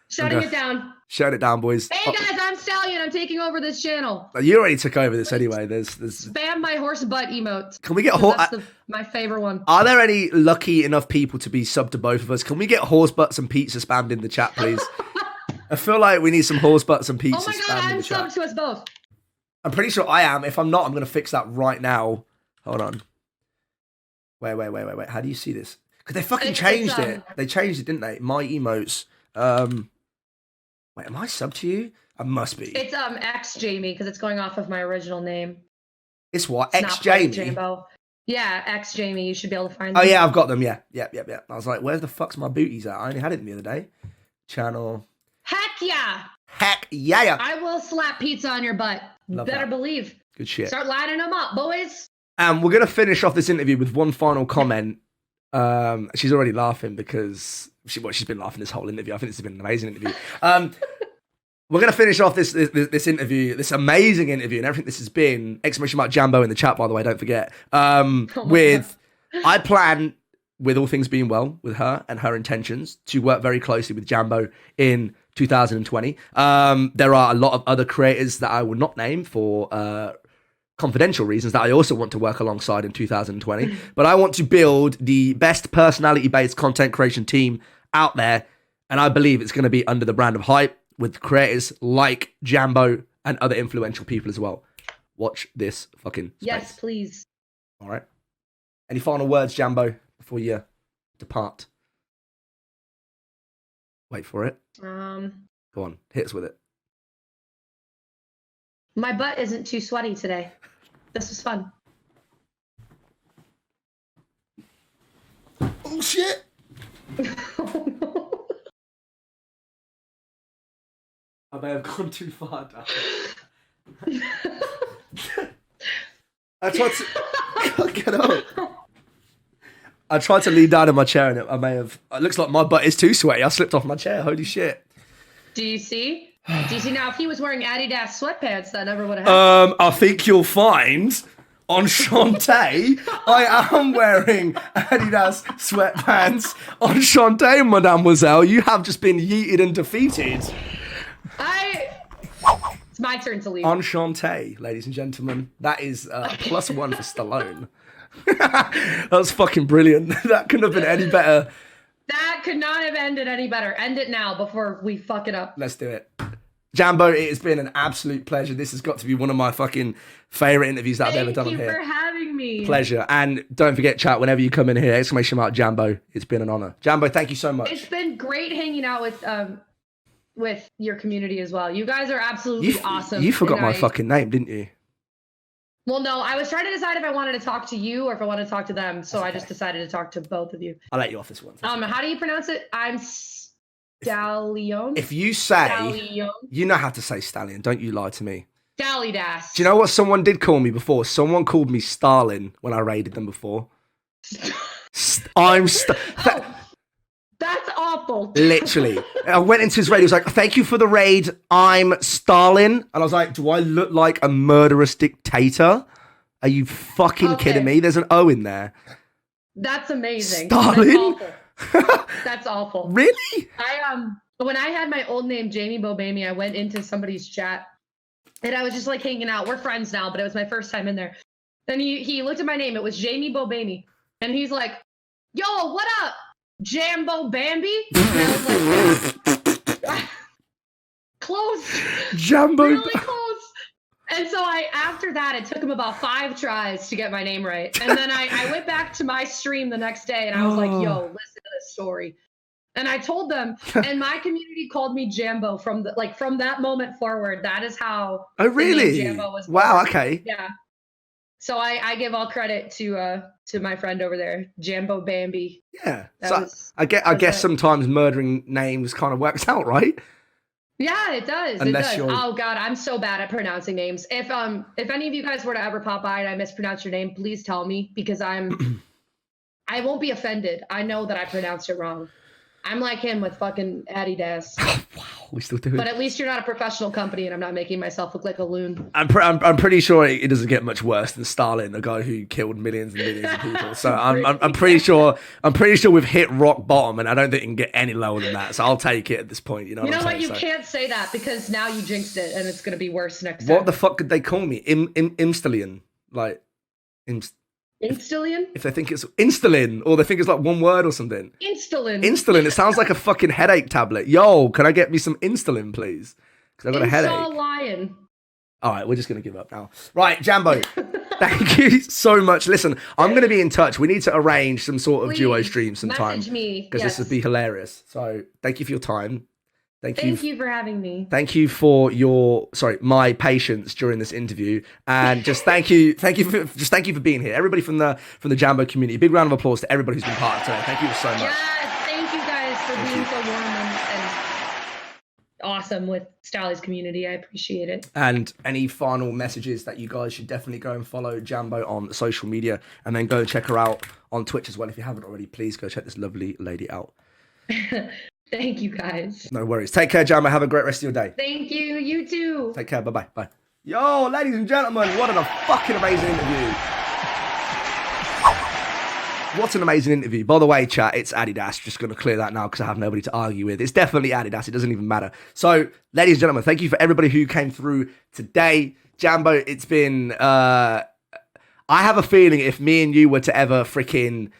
Shutting it down. Shut it down, boys. Hey guys, I'm Stallion. I'm taking over this channel. You already took over this anyway. There's Spam my horse butt emote. Can we get my favorite one. Are there any lucky enough people to be subbed to both of us? Can we get horse butts and pizza spammed in the chat, please? I feel like we need some horse butts and pizza Oh my spammed god, in I'm the chat. subbed to us both. I'm pretty sure I am. If I'm not, I'm going to fix that right now. Hold on. Wait. How do you see this? Because they fucking changed it. They changed it, didn't they? My emotes. Wait, am I subbed to you? I must be. It's X Jamie because it's going off of my original name. It's what? It's X not part of Jamie? Jambo. Yeah, X Jamie. You should be able to find Oh them. yeah, I've got them. Yeah. I was like, where the fuck's my booties at? I only had it the other day. Channel. Heck yeah. Heck yeah. I will slap pizza on your butt. Love Better that. believe. Good shit. Start lining them up, boys. We're going to finish off this interview with one final comment. She's already laughing because she's been laughing this whole interview. I think this has been an amazing interview. We're going to finish off this interview, this amazing interview, and everything this has been. Exclamation mark Jambo in the chat, by the way, don't forget. I plan, with all things being well with her and her intentions, to work very closely with Jambo in 2020. There are a lot of other creators that I will not name for confidential reasons that I also want to work alongside in 2020. But I want to build the best personality-based content creation team out there, and I believe it's going to be under the brand of Hype with creators like Jambo and other influential people as well. Watch this fucking space. Yes, please. All right. Any final words, Jambo, before you depart? Wait for it. Go on, hit us with it. My butt isn't too sweaty today. This was fun. Oh shit! I may have gone too far down. I tried to get up. I tried to lean down in my chair and I may have. It looks like my butt is too sweaty. I slipped off my chair. Holy shit! Do you see? Now, if he was wearing Adidas sweatpants, that never would have happened. I think you'll find on Shantae, I am wearing Adidas sweatpants. On Shantae, mademoiselle, you have just been yeeted and defeated. It's my turn to leave. On Shantae, ladies and gentlemen, that is +1 for Stallone. That was fucking brilliant. That couldn't have been any better. That could not have ended any better. End it now before we fuck it up. Let's do it. Jambo, it has been an absolute pleasure. This has got to be one of my fucking favourite interviews that I've ever done on here. Thank you for having me. Pleasure. And don't forget, chat, whenever you come in here, exclamation mark Jambo. It's been an honour. Jambo, thank you so much. It's been great hanging out with your community as well. You guys are absolutely awesome. You forgot my fucking name, didn't you? Well, no, I was trying to decide if I wanted to talk to you or if I wanted to talk to them, so I just decided to talk to both of you. I'll let you off this one. How do you pronounce it? I'm Stallion. If you say, Stallion. You know how to say Stallion, don't you lie to me. Dallydass. Do you know what someone did call me before? Someone called me Stalin when I raided them before. That's awful. Literally. I went into his raid. He was like, thank you for the raid. I'm Stalin. And I was like, do I look like a murderous dictator? Are you fucking kidding me? There's an O in there. That's amazing. Stalin? That's awful. That's awful. Really? When I had my old name, Jamie Bobamy, I went into somebody's chat and I was just like hanging out. We're friends now, but it was my first time in there. Then he looked at my name. It was Jamie Bobamy. And he's like, yo, what up? Jambo Bambi? And I was like, close. Jambo. Really close. And so after that, it took him about 5 tries to get my name right. And then I went back to my stream the next day and I was like, yo, listen to this story. And I told them, and my community called me Jambo from that moment forward. That is how. Oh, really? Jambo was wow. born. Okay. Yeah. So I give all credit to my friend over there, Jambo Bambi. Yeah. So I guess sometimes murdering names kind of works out, right? Yeah, it does. Unless it does. you're... Oh God, I'm so bad at pronouncing names. If any of you guys were to ever pop by and I mispronounce your name, please tell me because I won't be offended. I know that I pronounced it wrong. I'm like him with fucking Adidas. Wow, we still do it. But at least you're not a professional company and I'm not making myself look like a loon. I'm pretty sure it doesn't get much worse than Stalin, a guy who killed millions and millions of people. So I'm pretty sure we've hit rock bottom, and I don't think it can get any lower than that. So I'll take it at this point. You know what I'm saying? You can't say that because now you jinxed it, and it's gonna be worse next time. What the fuck could they call me? ImStallion, like ImStallion? If they think it's InStallion, or they think it's like one word or something. InStallion. It sounds like a fucking headache tablet. Yo, can I get me some InStallion, please? Because I've got a headache. ImStallion. All right, we're just going to give up now. Right, Jambo, thank you so much. Listen, I'm going to be in touch. We need to arrange some sort of duo stream sometime. Message me. Because this would be hilarious. So thank you for your time. Thank you for having me. Thank you for my patience during this interview, and just thank you for being here. Everybody from the Jambo community, big round of applause to everybody who's been part of today. Thank you so much. Yes, thank you guys for being so warm and awesome with Stally's community. I appreciate it. And any final messages that you guys should definitely go and follow Jambo on social media, and then go check her out on Twitch as well. If you haven't already, please go check this lovely lady out. Thank you, guys. No worries. Take care, Jambo. Have a great rest of your day. Thank you. You too. Take care. Bye-bye. Bye. Yo, ladies and gentlemen, what a fucking amazing interview. What an amazing interview. By the way, chat, it's Adidas. Just going to clear that now because I have nobody to argue with. It's definitely Adidas. It doesn't even matter. So, ladies and gentlemen, thank you for everybody who came through today. Jambo, it's been... I have a feeling if me and you were to ever freaking...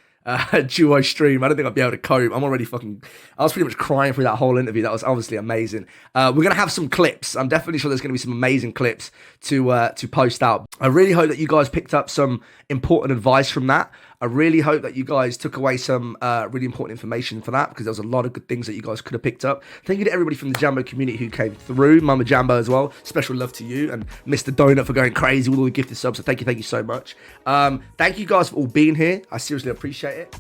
duo stream, I don't think I'd be able to cope. I was pretty much crying through that whole interview. That was obviously amazing. We're going to have some clips. I'm definitely sure there's going to be some amazing clips to post out. I really hope that you guys picked up some important advice from that. I really hope that you guys took away some really important information for that, because there was a lot of good things that you guys could have picked up. Thank you to everybody from the Jambo community who came through. Mama Jambo as well. Special love to you, and Mr. Donut for going crazy with all the gifted subs. So thank you so much. Thank you guys for all being here. I seriously appreciate it.